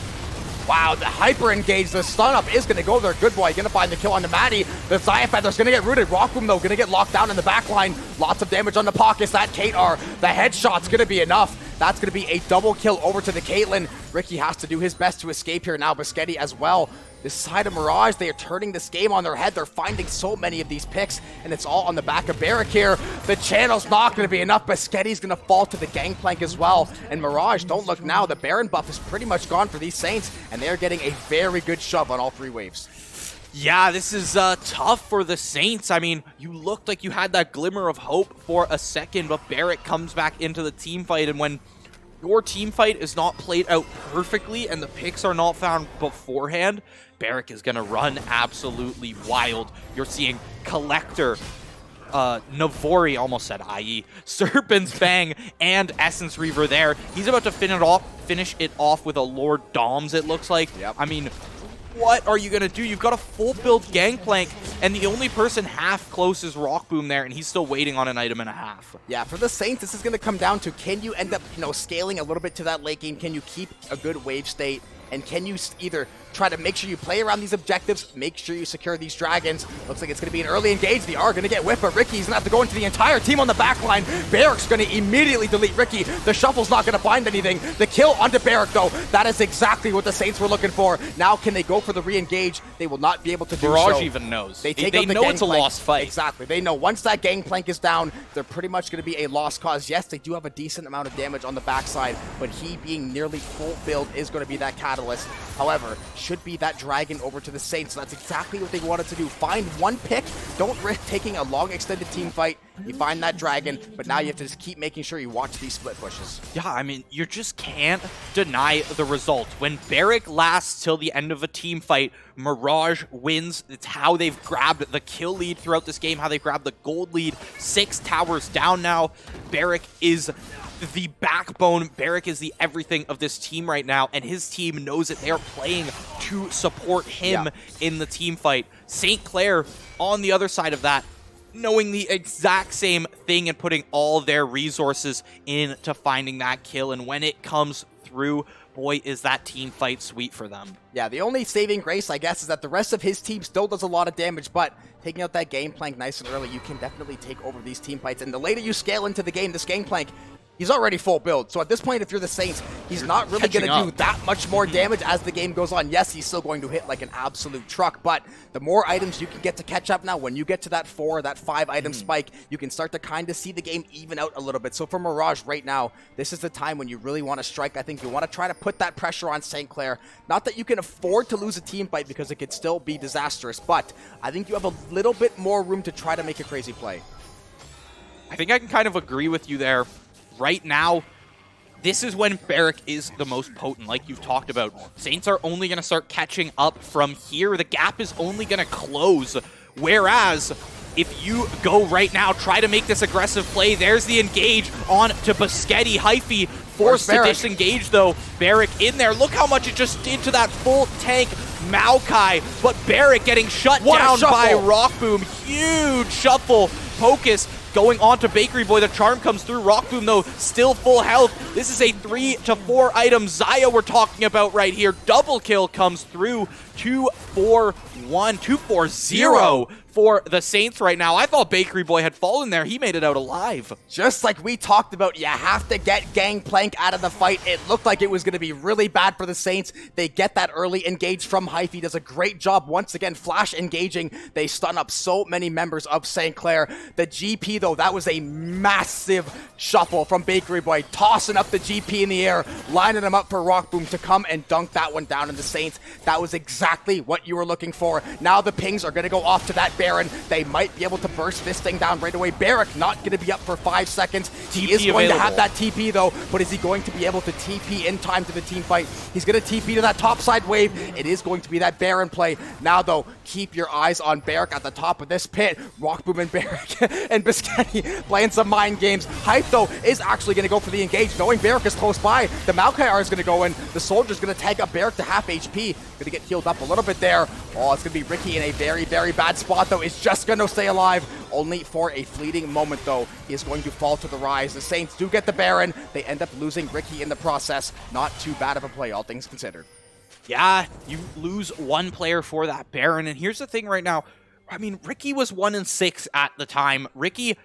Wow, the hyper engage, the stun up is going to go there. Good Boy going to find the kill on the Maddie. The Xayah Feather's going to get rooted. Rock Boom, though, going to get locked down in the back line. Lots of damage on the pockets. That Kate R, the headshot's going to be enough. That's going to be a double kill over to the Caitlyn. Ricky has to do his best to escape here now. Biscotti as well. This side of Mirage, they are turning this game on their head. They're finding so many of these picks, and it's all on the back of Barrick here. The channel's not going to be enough. Biscotti's going to fall to the gangplank as well. And Mirage, don't look now. The Baron buff is pretty much gone for these Saints, and they're getting a very good shove on all 3 waves. Yeah, this is tough for the Saints. I mean, you looked like you had that glimmer of hope for a second, but Barrick comes back into the team fight, and when your team fight is not played out perfectly and the picks are not found beforehand, Barrick is going to run absolutely wild. You're seeing Collector, Navori, almost said IE, Serpent's Bang, and Essence Reaver there. He's about to finish it off with a Lord Doms, it looks like. Yep. I mean, what are you going to do? You've got a full build Gangplank, and the only person half close is Rockboom there, and he's still waiting on an item and a half. Yeah, for the Saints, this is going to come down to, can you end up, scaling a little bit to that late game? Can you keep a good wave state? And can you either try to make sure you play around these objectives, make sure you secure these dragons? Looks like it's going to be an early engage. They are going to get whipped, but Ricky's going to have to go into the entire team on the back line. Barrick's going to immediately delete Ricky. The shuffle's not going to find anything. The kill onto Barrick, though. That is exactly what the Saints were looking for. Now, can they go for the re-engage? They will not be able to do Mirage so. even knows. They know it's a lost fight. Exactly. They know once that gangplank is down, they're pretty much going to be a lost cause. Yes, they do have a decent amount of damage on the backside, but he being nearly full build is going to be that catalyst. However, should be that dragon over to the Saints. So that's exactly what they wanted to do. Find one pick. Don't risk taking a long extended team fight. You find that dragon, but now you have to just keep making sure you watch these split pushes. Yeah, I mean, you just can't deny the result. When Barrick lasts till the end of a team fight, Mirage wins. It's how they've grabbed the kill lead throughout this game, how they've grabbed the gold lead. 6 towers down now. Barrick is the backbone. Barrick is the everything of this team right now, and his team knows that they are playing to support him in the team fight. St. Clair, on the other side of that, knowing the exact same thing and putting all their resources into finding that kill, and when it comes through, boy, is that team fight sweet for them. Yeah, the only saving grace, I guess, is that the rest of his team still does a lot of damage, but taking out that gangplank nice and early, you can definitely take over these team fights, and the later you scale into the game, this gangplank, he's already full build. So at this point, if you're the Saints, he's not really going to do that much more damage as the game goes on. Yes, he's still going to hit like an absolute truck, but the more items you can get to catch up now, when you get to that 4, that 5 item spike, you can start to kind of see the game even out a little bit. So for Mirage right now, this is the time when you really want to strike. I think you want to try to put that pressure on St. Clair. Not that you can afford to lose a team fight because it could still be disastrous, but I think you have a little bit more room to try to make a crazy play. I think I can kind of agree with you there. Right now, this is when Barrick is the most potent, like you've talked about. Saints are only going to start catching up from here. The gap is only going to close. Whereas, if you go right now, try to make this aggressive play, there's the engage on to Biscotti. Hyphy forced to disengage, though. Barrick in there. Look how much it just did to that full tank Maokai. But Barrick getting shut down by Rockboom. Huge shuffle. Focus going on to Bakery Boy. The charm comes through. Rockboom, though, still full health. This is a 3 to 4 item Zaya we're talking about right here. Double kill comes through. 2-4-1, 2-4-0 for the Saints right now. I thought Bakery Boy had fallen there. He made it out alive. Just like we talked about, you have to get Gangplank out of the fight. It looked like it was going to be really bad for the Saints. They get that early engage from Hyphy. Does a great job once again flash engaging. They stun up so many members of St. Clair. The GP, though, that was a massive shuffle from Bakery Boy, tossing up the GP in the air, lining them up for Rockboom to come and dunk that one down in the Saints. That was exactly what you were looking for. Now the pings are going to go off to that Baron. They might be able to burst this thing down right away. Barrick not going to be up for 5 seconds. He is going to have that TP, though, but is he going to be able to TP in time to the team fight? He's going to TP to that top side wave. It is going to be that Baron play. Now, though, keep your eyes on Barrick at the top of this pit. Rockboom and Barrick and Biscotti playing some mind games. Hype, though, is actually going to go for the engage, knowing Barrick is close by. The Maokai is going to go in. The Soldier's going to tag up Barrick to half HP. Going to get healed up a little bit there. Oh, it's going to be Ricky in a very, very bad spot, though. Is just going to stay alive. Only for a fleeting moment, though. He is going to fall to the rise. The Saints do get the Baron. They end up losing Ricky in the process. Not too bad of a play, all things considered. Yeah, you lose one player for that Baron. And here's the thing right now. I mean, Ricky was 1-6 at the time. Ricky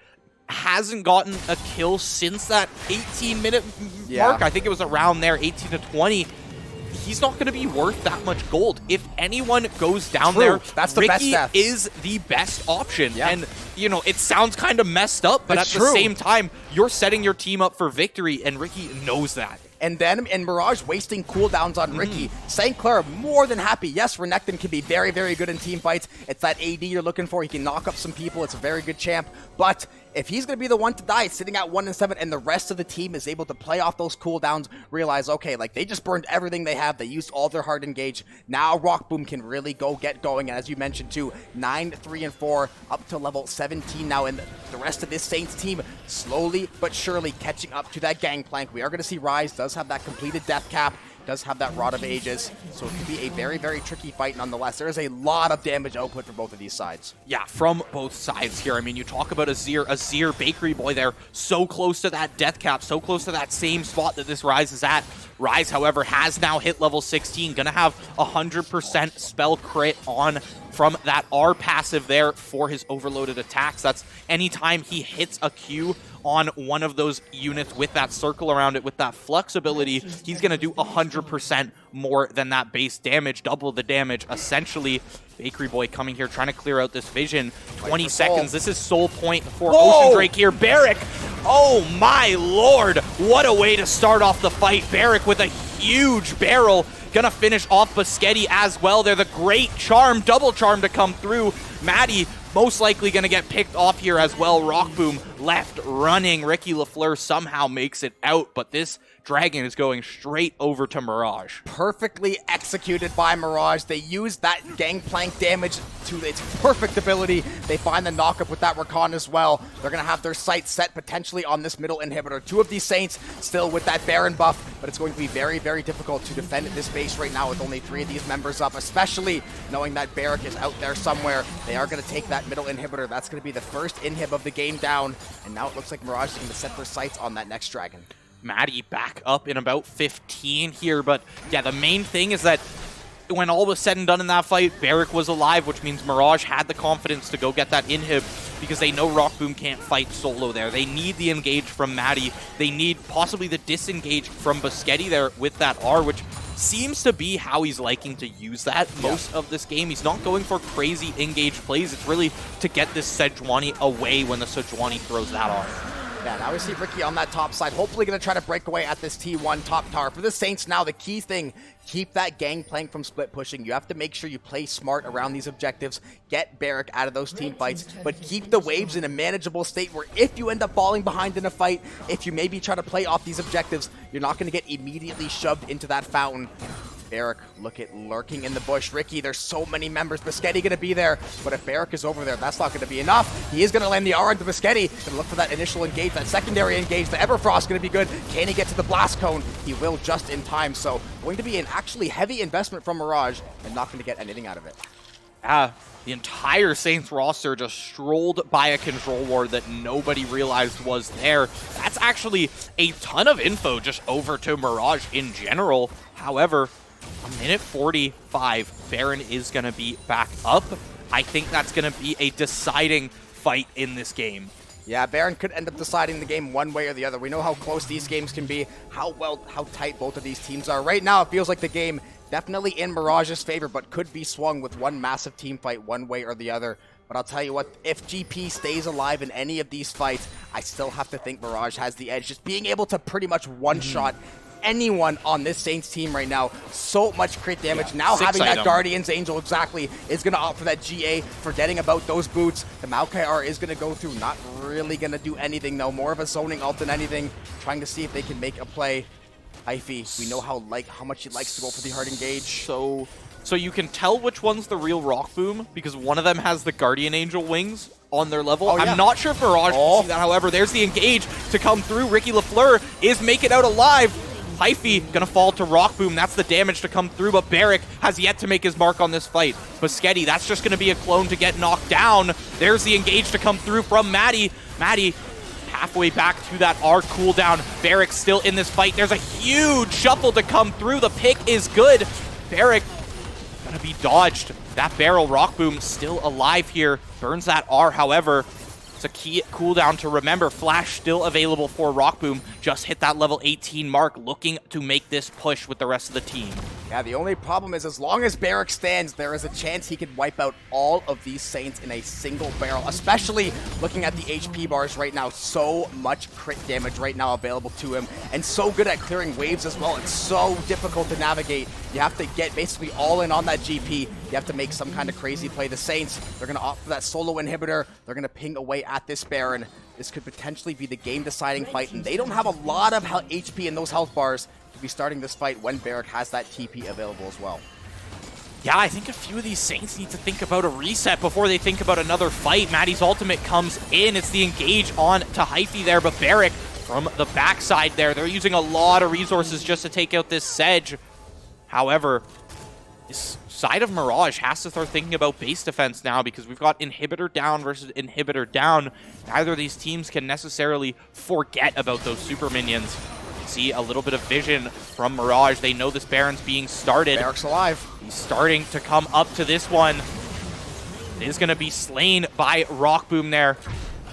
hasn't gotten a kill since that 18-minute mark. I think it was around there, 18 to 20. He's not going to be worth that much gold. If anyone goes down there, that's the Ricky best is the best option. And, you know, it sounds kind of messed up, but It's at the same time, you're setting your team up for victory, and Ricky knows that. And then, in Mirage wasting cooldowns on Ricky, St. Clair more than happy. Yes, Renekton can be very, very good in team fights. It's that AD you're looking for. He can knock up some people. It's a very good champ. But if he's going to be the one to die, sitting at 1-7, and the rest of the team is able to play off those cooldowns, realize, okay, like, they just burned everything they have. They used all their hard engage. Now Rock Boom can really get going. And as you mentioned, too, 9, 3, and 4, up to level 17 now. And the rest of this Saints team slowly but surely catching up to that gangplank. We are going to see Rise does have that completed death cap, does have that Rod of Ages, so it could be a very, very tricky fight nonetheless. There is a lot of damage output for both of these sides. Yeah, from both sides here. I mean, you talk about Azir Bakery Boy there, so close to that death cap, so close to that same spot that this Rise is at. Rise, however, has now hit level 16, gonna have 100% spell crit on from that R passive there for his overloaded attacks. That's anytime he hits a Q on one of those units with that circle around it, with that flux ability, he's going to do 100% more than that base damage, double the damage, essentially. Bakery Boy coming here, trying to clear out this vision. 20 seconds. This is soul point for Ocean Drake here. Barrick, oh my lord, what a way to start off the fight. Barrick with a huge barrel, gonna finish off Biscotti as well. They're the great charm, double charm to come through. Maddie most likely gonna get picked off here as well. Rock Boom left running. Ricky Lafleur somehow makes it out, but this Dragon is going straight over to Mirage. Perfectly executed by Mirage. They use that gangplank damage to its perfect ability. They find the knockup with that Rakan as well. They're going to have their sights set potentially on this middle inhibitor. Two of these Saints still with that Baron buff, but it's going to be very, very difficult to defend this base right now with only 3 of these members up, especially knowing that Barrick is out there somewhere. They are going to take that middle inhibitor. That's going to be the first inhib of the game down, and now it looks like Mirage is going to set their sights on that next Dragon. Maddie back up in about 15 here, but yeah, the main thing is that when all was said and done in that fight, Barrick was alive, which means Mirage had the confidence to go get that inhib because they know Rock Boom can't fight solo there. They need the engage from Maddie. They need possibly the disengage from Biscotti there with that R, which seems to be how he's liking to use that most of this game. He's not going for crazy engage plays. It's really to get this Sejuani away when the Sejuani throws that R. Yeah, now we see Ricky on that top side, hopefully going to try to break away at this T1 top tower. For the Saints now, the key thing, keep that gangplank from split pushing. You have to make sure you play smart around these objectives, get Barrick out of those team fights, but keep the waves in a manageable state where if you end up falling behind in a fight, if you maybe try to play off these objectives, you're not going to get immediately shoved into that fountain. Barrick, look at lurking in the bush. Ricky, there's so many members. Biscotti going to be there, but if Barrick is over there, that's not going to be enough. He is going to land the R onto Biscotti. Going to look for that initial engage, that secondary engage. The Everfrost going to be good. Can he get to the blast cone? He will just in time. So going to be an actually heavy investment from Mirage and not going to get anything out of it. The entire Saints roster just strolled by a control ward that nobody realized was there. That's actually a ton of info just over to Mirage in general. However, a minute 45, Baron is going to be back up. I think that's going to be a deciding fight in this game. Yeah, Baron could end up deciding the game one way or the other. We know how close these games can be, how tight both of these teams are. Right now, it feels like the game definitely in Mirage's favor, but could be swung with one massive team fight one way or the other. But I'll tell you what, if GP stays alive in any of these fights, I still have to think Mirage has the edge. Just being able to pretty much one-shot anyone on this Saints team right now. So much crit damage. Now having that Guardian's Angel exactly is going to opt for that GA, forgetting about those boots. The Maokai R is going to go through. Not really going to do anything though. More of a zoning ult than anything. Trying to see if they can make a play. Ify, we know how much he likes to go for the hard engage. So you can tell which one's the real Rock Boom because one of them has the Guardian Angel wings on their level. I'm not sure if Mirage can see that. However, there's the engage to come through. Ricky Lafleur is making out alive. Ify gonna fall to Rock Boom. That's the damage to come through, but Barrick has yet to make his mark on this fight. Biscotti, that's just gonna be a clone to get knocked down. There's the engage to come through from Maddie. Maddie halfway back to that R cooldown. Barrick still in this fight. There's a huge shuffle to come through. The pick is good. Barrick gonna be dodged. That barrel, Rock Boom still alive here. Burns that R, however. It's a key cooldown to remember. Flash still available for Rockboom. Just hit that level 18 mark, looking to make this push with the rest of the team. Yeah, the only problem is as long as Barrick stands, there is a chance he could wipe out all of these Saints in a single barrel, especially looking at the HP bars right now. So much crit damage right now available to him, and so good at clearing waves as well. It's so difficult to navigate. You have to get basically all in on that GP. You have to make some kind of crazy play. The Saints, they're going to opt for that solo inhibitor. They're going to ping away at this Baron. This could potentially be the game-deciding fight, and they don't have a lot of HP in those health bars to be starting this fight when Barrick has that TP available as well. Yeah, I think a few of these Saints need to think about a reset before they think about another fight. Maddie's ultimate comes in. It's the engage on to Hyphy there, but Barrick from the backside there. They're using a lot of resources just to take out this Sedge. However, this side of Mirage has to start thinking about base defense now because we've got inhibitor down versus inhibitor down. Neither of these teams can necessarily forget about those super minions. See a little bit of vision from Mirage. They know this Baron's being started. Barrick's alive. He's starting to come up to this one. It is going to be slain by Rockboom there.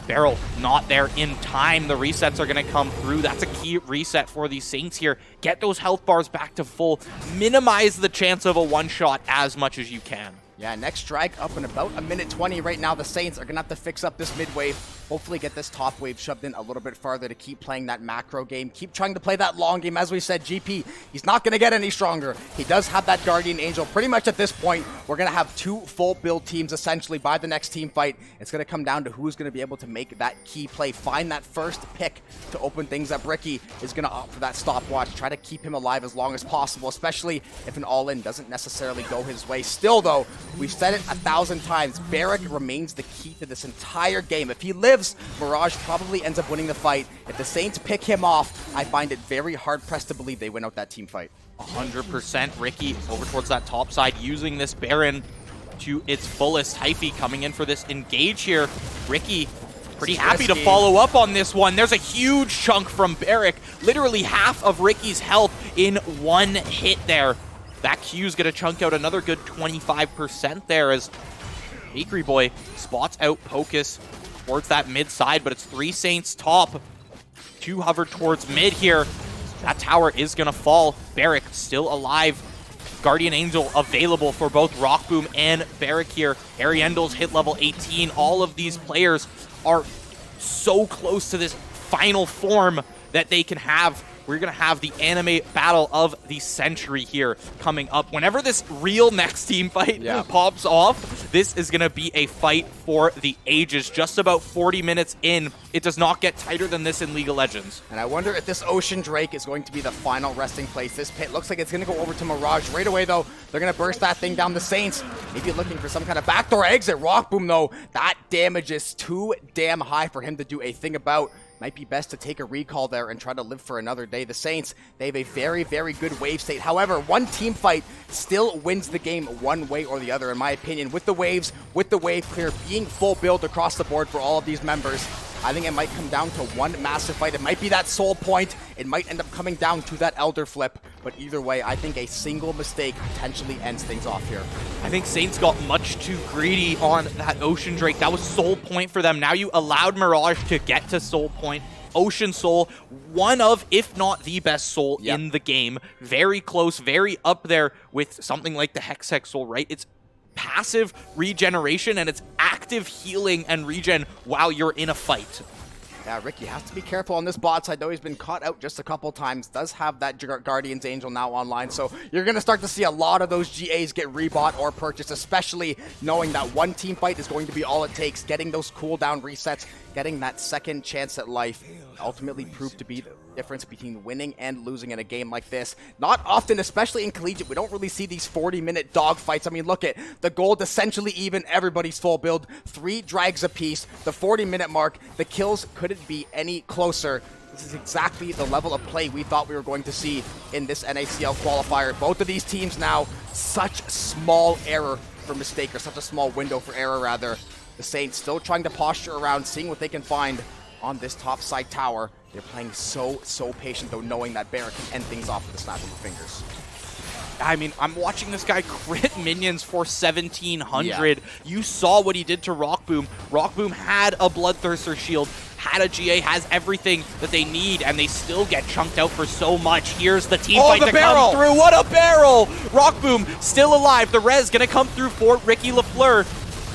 Barrel not there in time. The resets are going to come through. That's a key reset for these Saints here. Get those health bars back to full. Minimize the chance of a one-shot as much as you can. Yeah, next drag up in about a minute 20 right now. The Saints are going to have to fix up this mid wave. Hopefully get this top wave shoved in a little bit farther to keep playing that macro game. Keep trying to play that long game. As we said, GP, he's not going to get any stronger. He does have that Guardian Angel. Pretty much at this point, we're going to have two full build teams essentially by the next team fight. It's going to come down to who's going to be able to make that key play. Find that first pick to open things up. Ricky is going to opt for that stopwatch. Try to keep him alive as long as possible, especially if an all-in doesn't necessarily go his way. Still, though, we've said it 1,000 times. Barrick remains the key to this entire game. If he lives, Mirage probably ends up winning the fight. If the Saints pick him off, I find it very hard-pressed to believe they win out that team fight. 100%. Ricky over towards that top side, using this Baron to its fullest. Hyphy coming in for this engage here. Ricky pretty happy to follow up on this one. There's a huge chunk from Barrick. Literally half of Ricky's health in one hit there. That Q's going to chunk out another good 25% there as Bakery Boy spots out Pocus towards that mid side, but it's three Saints top. Two hovered towards mid here. That tower is going to fall. Barrick still alive. Guardian Angel available for both Rockboom and Barrick here. Ariendel's hit level 18. All of these players are so close to this final form that they can have. We're going to have the anime battle of the century here coming up. Whenever this real next team fight pops off, this is going to be a fight for the ages. Just about 40 minutes in, it does not get tighter than this in League of Legends. And I wonder if this Ocean Drake is going to be the final resting place. This pit looks like it's going to go over to Mirage right away, though. They're going to burst that thing down. The Saints maybe looking for some kind of backdoor exit. Rockboom, though, that damage is too damn high for him to do a thing about. Might be best to take a recall there and try to live for another day. The Saints, they have a very, very good wave state. However, one team fight still wins the game one way or the other, in my opinion. With the waves, with the wave clear, being full build across the board for all of these members, I think it might come down to one massive fight. It might be that soul point. It might end up coming down to that Elder Flip. But either way, I think a single mistake potentially ends things off here. I think Saints got much too greedy on that Ocean Drake. That was soul point for them. Now you allowed Mirage to get to soul point. Ocean Soul, one of, if not the best soul in the game. Very close, very up there with something like the Hex Soul, right? It's passive regeneration and it's active healing and regen while you're in a fight. Yeah, Ricky has to be careful on this bot side, though. He's been caught out just a couple times. Does have that Guardian's Angel now online, so you're going to start to see a lot of those GAs get rebought or purchased, especially knowing that one team fight is going to be all it takes. Getting those cooldown resets, getting that second chance at life, ultimately proved to be the difference between winning and losing in a game like this. Not often, especially in collegiate, we don't really see these 40-minute dogfights. I mean, look at the gold essentially even, everybody's full build, 3 drags apiece, the 40-minute mark, the kills couldn't be any closer. This is exactly the level of play we thought we were going to see in this NACL qualifier. Both of these teams now, such small error for mistake, or such a small window for error rather. The Saints still trying to posture around, seeing what they can find on this top side tower. They're playing so patient, though, knowing that Barrick can end things off with a snap of the fingers. I mean, I'm watching this guy crit minions for 1,700. You saw what he did to Rockboom. Rockboom had a Bloodthirster shield, had a GA, has everything that they need, and they still get chunked out for so much. Here's the team fight to come through. What a barrel! Rockboom still alive. The res gonna come through for Ricky LaFleur.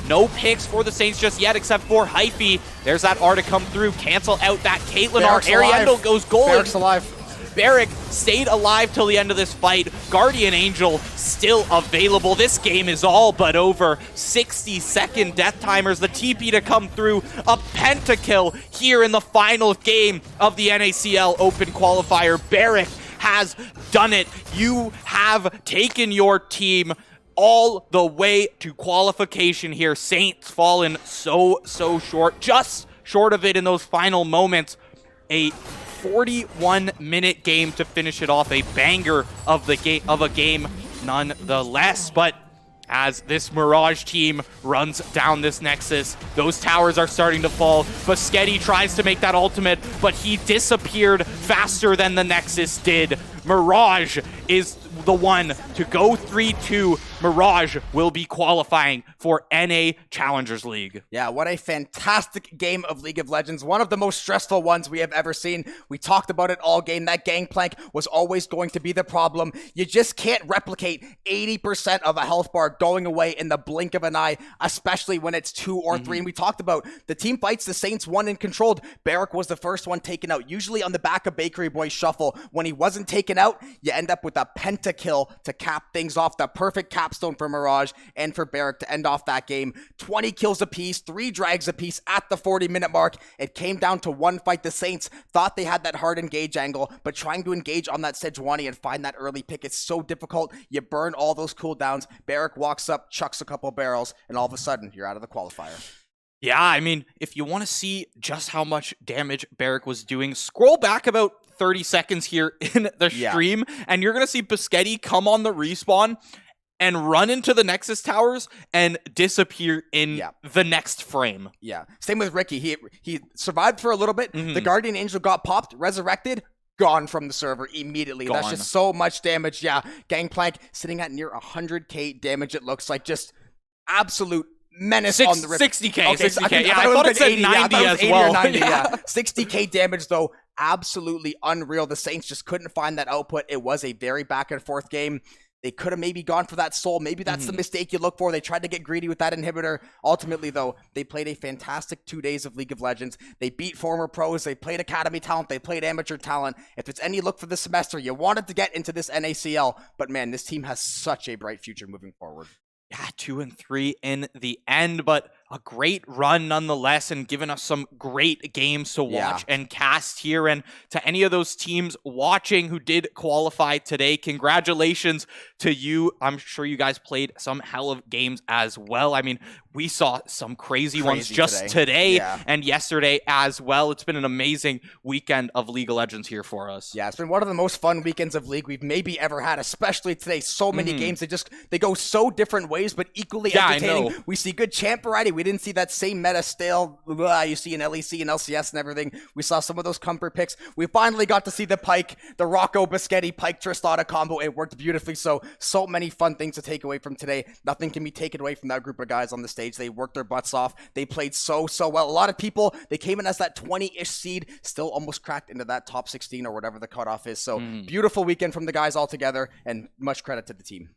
No picks for the Saints just yet, except for Hyphy. There's that R to come through, cancel out that Caitlyn R. Ariandel goes gold. Barrick's alive. Barrick stayed alive till the end of this fight. Guardian Angel still available. This game is all but over. 60-second death timers. The TP to come through. A pentakill here in the final game of the NACL Open Qualifier. Barrick has done it. You have taken your team all the way to qualification here. Saints fallen so short. Just short of it in those final moments. A 41-minute game to finish it off, a banger of a game nonetheless. But as this Mirage team runs down this Nexus, those towers are starting to fall. Boschetti tries to make that ultimate, but he disappeared faster than the Nexus did. Mirage is the one to go 3-2. Mirage will be qualifying for NA Challengers League. Yeah, what a fantastic game of League of Legends. One of the most stressful ones we have ever seen. We talked about it all game. That gangplank was always going to be the problem. You just can't replicate 80% of a health bar going away in the blink of an eye, especially when it's 2 or 3. And we talked about the team fights the Saints won and controlled. Barrick was the first one taken out, usually on the back of Bakery Boy Shuffle. When he wasn't taken out, you end up with a pentakill to cap things off. The perfect capstone for Mirage and for Barrick to end off that game. 20 kills apiece, 3 drags apiece at the 40-minute mark. It came down to one fight. The Saints thought they had that hard engage angle, but trying to engage on that Sejuani and find that early pick, it's so difficult. You burn all those cooldowns. Barrick walks up, chucks a couple barrels, and all of a sudden, you're out of the qualifier. Yeah, I mean, if you want to see just how much damage Barrick was doing, scroll back about 30 seconds here in the stream, and you're going to see Boschetti come on the respawn and run into the Nexus towers and disappear in the next frame. Yeah. Same with Ricky. He survived for a little bit. The Guardian Angel got popped, resurrected, gone from the server immediately. That's just so much damage. Yeah. Gangplank sitting at near 100k damage, it looks like. Just absolute menace on the rip. 60k. Okay, 60k. I thought it said 90 as well. 90, 60k damage, though. Absolutely unreal. The Saints just couldn't find that output. It was a very back and forth game. They could have maybe gone for that soul. Maybe that's the mistake you look for. They tried to get greedy with that inhibitor. Ultimately, though, they played a fantastic 2 days of League of Legends. They beat former pros. They played academy talent. They played amateur talent. If it's any look for this semester, you wanted to get into this NACL. But man, this team has such a bright future moving forward. Yeah, 2 and 3 in the end, but a great run nonetheless, and giving us some great games to watch and cast here. And to any of those teams watching who did qualify today, congratulations to you. I'm sure you guys played some hell of games as well. I mean, we saw some crazy ones just today and yesterday as well. It's been an amazing weekend of League of Legends here for us. Yeah, it's been one of the most fun weekends of League we've maybe ever had, especially today. So many games, they go so different ways, but equally entertaining. I know. We see good champ variety. We didn't see that same meta stale you see in LEC and LCS and everything. We saw some of those comfort picks. We finally got to see the Pyke, the Rocco Boschetti Pyke Tristana combo. It worked beautifully. So many fun things to take away from today. Nothing can be taken away from that group of guys on the stage. They worked their butts off. They played so well. A lot of people, they came in as that 20-ish seed, still almost cracked into that top 16 or whatever the cutoff is. So beautiful weekend from the guys all together, and much credit to the team.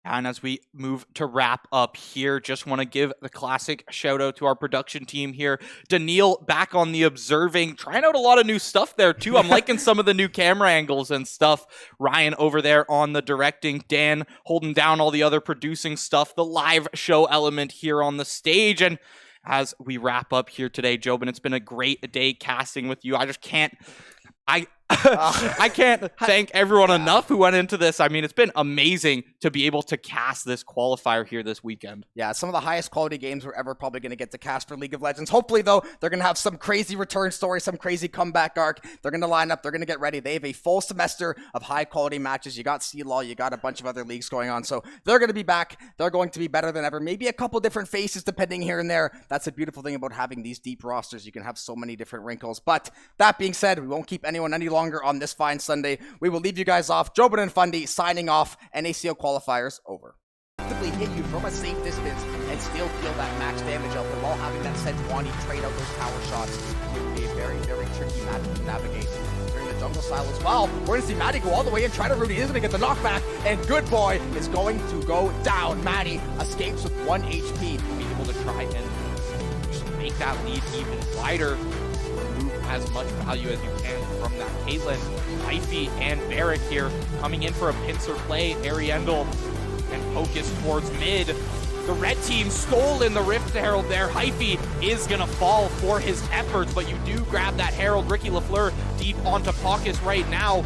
And as we move to wrap up here, just want to give the classic shout out to our production team here. Daniil back on the observing, trying out a lot of new stuff there too. I'm liking some of the new camera angles and stuff. Ryan over there on the directing, Dan holding down all the other producing stuff, the live show element here on the stage. And as we wrap up here today, Jobin, it's been a great day casting with you. I just can't... I can't thank everyone enough who went into this. I mean, it's been amazing to be able to cast this qualifier here this weekend. Yeah, some of the highest quality games we're ever probably going to get to cast for League of Legends. Hopefully, though, they're going to have some crazy return story, some crazy comeback arc. They're going to line up. They're going to get ready. They have a full semester of high-quality matches. You got C-Law. You got a bunch of other leagues going on. So they're going to be back. They're going to be better than ever. Maybe a couple different faces depending here and there. That's a beautiful thing about having these deep rosters. You can have so many different wrinkles. But that being said, we won't keep anyone any longer longer on this fine Sunday. We will leave you guys off. Jobin and Fundy signing off. NACL qualifiers over. Hit you from a safe distance and still deal that max damage out, but while having that Sejuani trade out those tower shots, it would be a very, very tricky match to navigate. During the jungle style as well, we're going to see Maddie go all the way in, try to root. He is going to get the knockback, and Good Boy is going to go down. Maddie escapes with 1 HP. Be able to try and just make that lead even wider. Remove as much value as you can from that Caitlyn. Ify and Barrick here coming in for a pincer play. Ariendel and focus towards mid. The red team stole in the Rift Herald there. Hyphy is gonna fall for his efforts, but you do grab that Herald. Ricky LaFleur deep onto Pockus right now.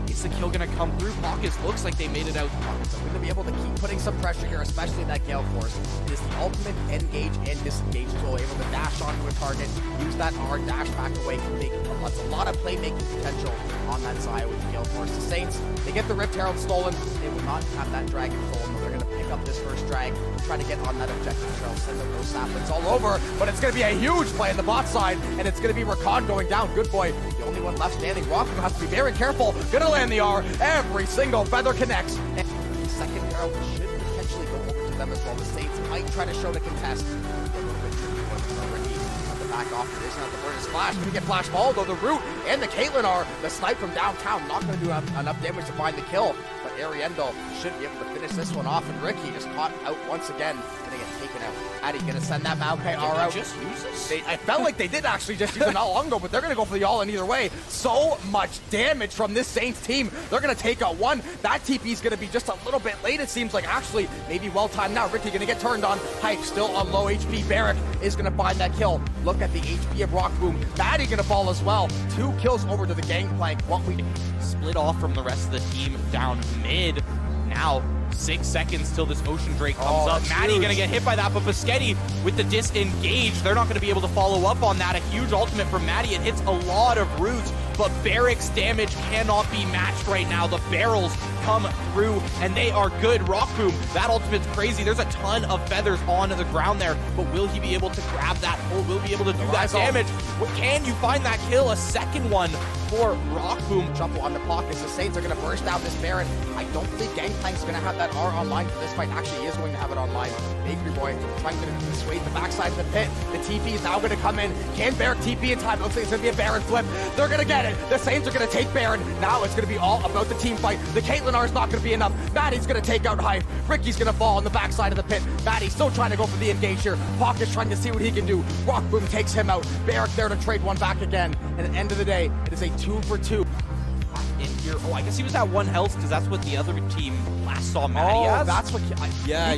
Is the kill gonna come through? Pockus looks like they made it out. So we're gonna be able to keep putting some pressure here, especially that Gale Force. It is the ultimate engage and disengage tool, able to dash onto a target, use that R, dash back away, can make a lot of playmaking potential on that side with the Gale Force. The Saints, they get the Rift Herald stolen. They will not have that dragon stolen, but they're gonna pick up this first drag, try to get on that objective trail, send out those saplings all over, but it's gonna be a huge play in the bot side, and it's gonna be Rakan going down. Good Boy, the only one left standing. Rockman has to be very careful, gonna land the R. Every single feather connects. And the second arrow should potentially go over to them as well. The Saints might try to show the contest. A little bit tricky for Ricky. Have to back off. It isn't at the Burner's flash. Gonna get flash ball though. The Root and the Caitlyn are the snipe from downtown. Not gonna do enough damage to find the kill. But Ariendel should be able to finish this one off. And Ricky just caught out once again. Gonna get taken out. Addy gonna send that Maokai R out. Just use this? I felt like they did actually just use it not long ago, but they're going to go for the all-in either way. So much damage from this Saints team. They're going to take out one. That TP is going to be just a little bit late, it seems like. Actually, maybe well-timed now. Ricky going to get turned on. Hype still on low HP. Barrick is going to find that kill. Look at the HP of Rockboom. Maddie going to fall as well. 2 kills over to the gangplank. What we split off from the rest of the team down mid. Now 6 seconds till this Ocean Drake comes up. Maddie gonna get hit by that, but Boschetti with the disengage, they're not gonna be able to follow up on that. A huge ultimate from Maddie. It hits a lot of roots, but Barrick's damage cannot be matched right now. The barrels come through, and they are good. Rockboom, that ultimate's crazy. There's a ton of feathers on the ground there, but will he be able to grab that hole? Will he be able to do that damage? Can you find that kill? A second one for Rockboom. Jump on the pockets. The Saints are going to burst out this Baron. I don't think Gangplank's going to have that R online for this fight. Actually, he is going to have it online. Bakery Boy trying to persuade the backside of the pit. The TP is now going to come in. Can Barrick TP in time? Looks like it's going to be a Baron flip. They're going to get it. The Saints are going to take Baron. Now it's going to be all about the team fight. The Caitlyn R is not going to be enough. Maddie's going to take out Hype. Ricky's going to fall on the backside of the pit. Maddie still trying to go for the engage here. Pocket's trying to see what he can do. Rockboom takes him out. Barrick there to trade one back again. And at the end of the day, it is a 2 for 2. In here. Oh, I guess he was at 1 health because that's what the other team last saw Maddie as. That's what. Yeah.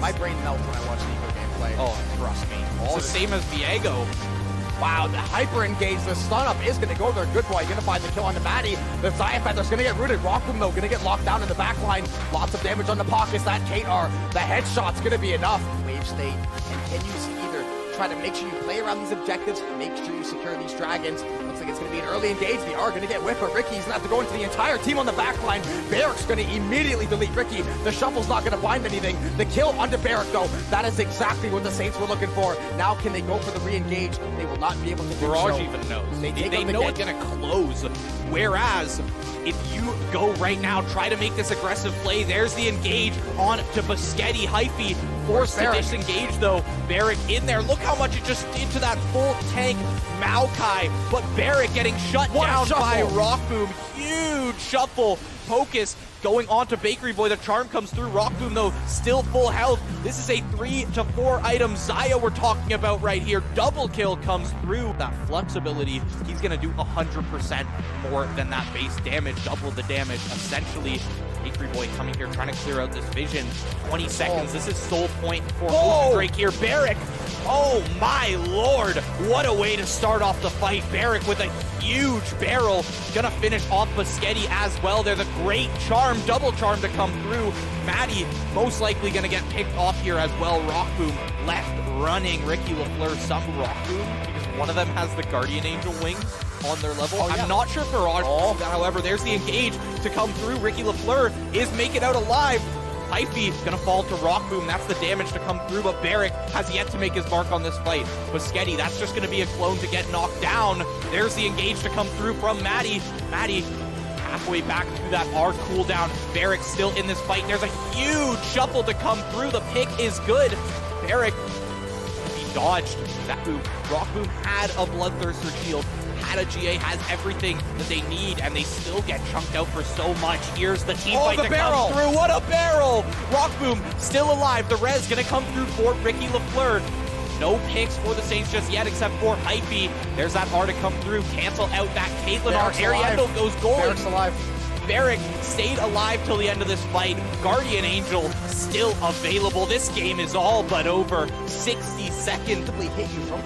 My brain melts when I watch Nico gameplay. Oh, trust me. It's the same as Viego. Wow, the hyper engage, the stun up is going to go there. Good Boy, going to find the kill on the Maddie. The Feather's going to get rooted. Rockboom, though, going to get locked down in the back line. Lots of damage on the pockets. That Kate R, the headshot's going to be enough. Wave state, and can you either try to make sure you play around these objectives, make sure you secure these dragons. Looks like it's going to be an early engage. They are going to get whipped, but Ricky's going to have to go into the entire team on the back line. Barrick's going to immediately delete Ricky. The shuffle's not going to find anything. The kill onto Barrick, though, that is exactly what the Saints were looking for. Now can they go for the re-engage? They will not be able to do Mirage so. even knows. They know it's going to close. Whereas, if you go right now, try to make this aggressive play. There's the engage on to Boschetti. Hyphy forced to disengage, though. Barrick in there. Look how much it just did to that full tank Maokai. But Barrick getting shut down by Rockboom. Huge shuffle. Pocus going on to Bakery Boy. The charm comes through. Rockboom, though, still full health. This is a 3 to 4 item Zaya we're talking about right here. Double kill comes through. That flexibility, he's going to do 100% more than that base damage. Double the damage, essentially. Bakery Boy coming here, trying to clear out this vision. 20 seconds. This is soul point for Ocean Drake here. Barrick. Oh my lord. What a way to start off the fight. Barrick with a huge barrel. Gonna finish off Boschetti as well. They're the great charm, double charm to come through. Maddie most likely gonna get picked off here as well. Rockboom left running. Ricky LaFleur, some Rockboom, because one of them has the Guardian Angel wings on their level. I'm not sure if Mirage, however, there's the engage to come through. Ricky LaFleur is making out alive. Hyphy gonna fall to Rock Boom. That's the damage to come through, but Barrick has yet to make his mark on this fight. Muschetti, that's just gonna be a clone to get knocked down. There's the engage to come through from Maddie. Maddie halfway back through that R cooldown. Barrick still in this fight. There's a huge shuffle to come through. The pick is good. Barrick, he dodged that boom. Rock Boom had a Bloodthirster shield, had a GA, has everything that they need, and they still get chunked out for so much. Here's the team fight to come through. What a barrel! Rock Boom still alive. The res gonna come through for Ricky LaFleur. No picks for the Saints just yet, except for Hypey. There's that R to come through. Cancel out that Caitlyn R. Ariendo goes gold. Barrick's alive. Barrick stayed alive till the end of this fight. Guardian Angel still available. This game is all but over. 60 seconds. Hit you from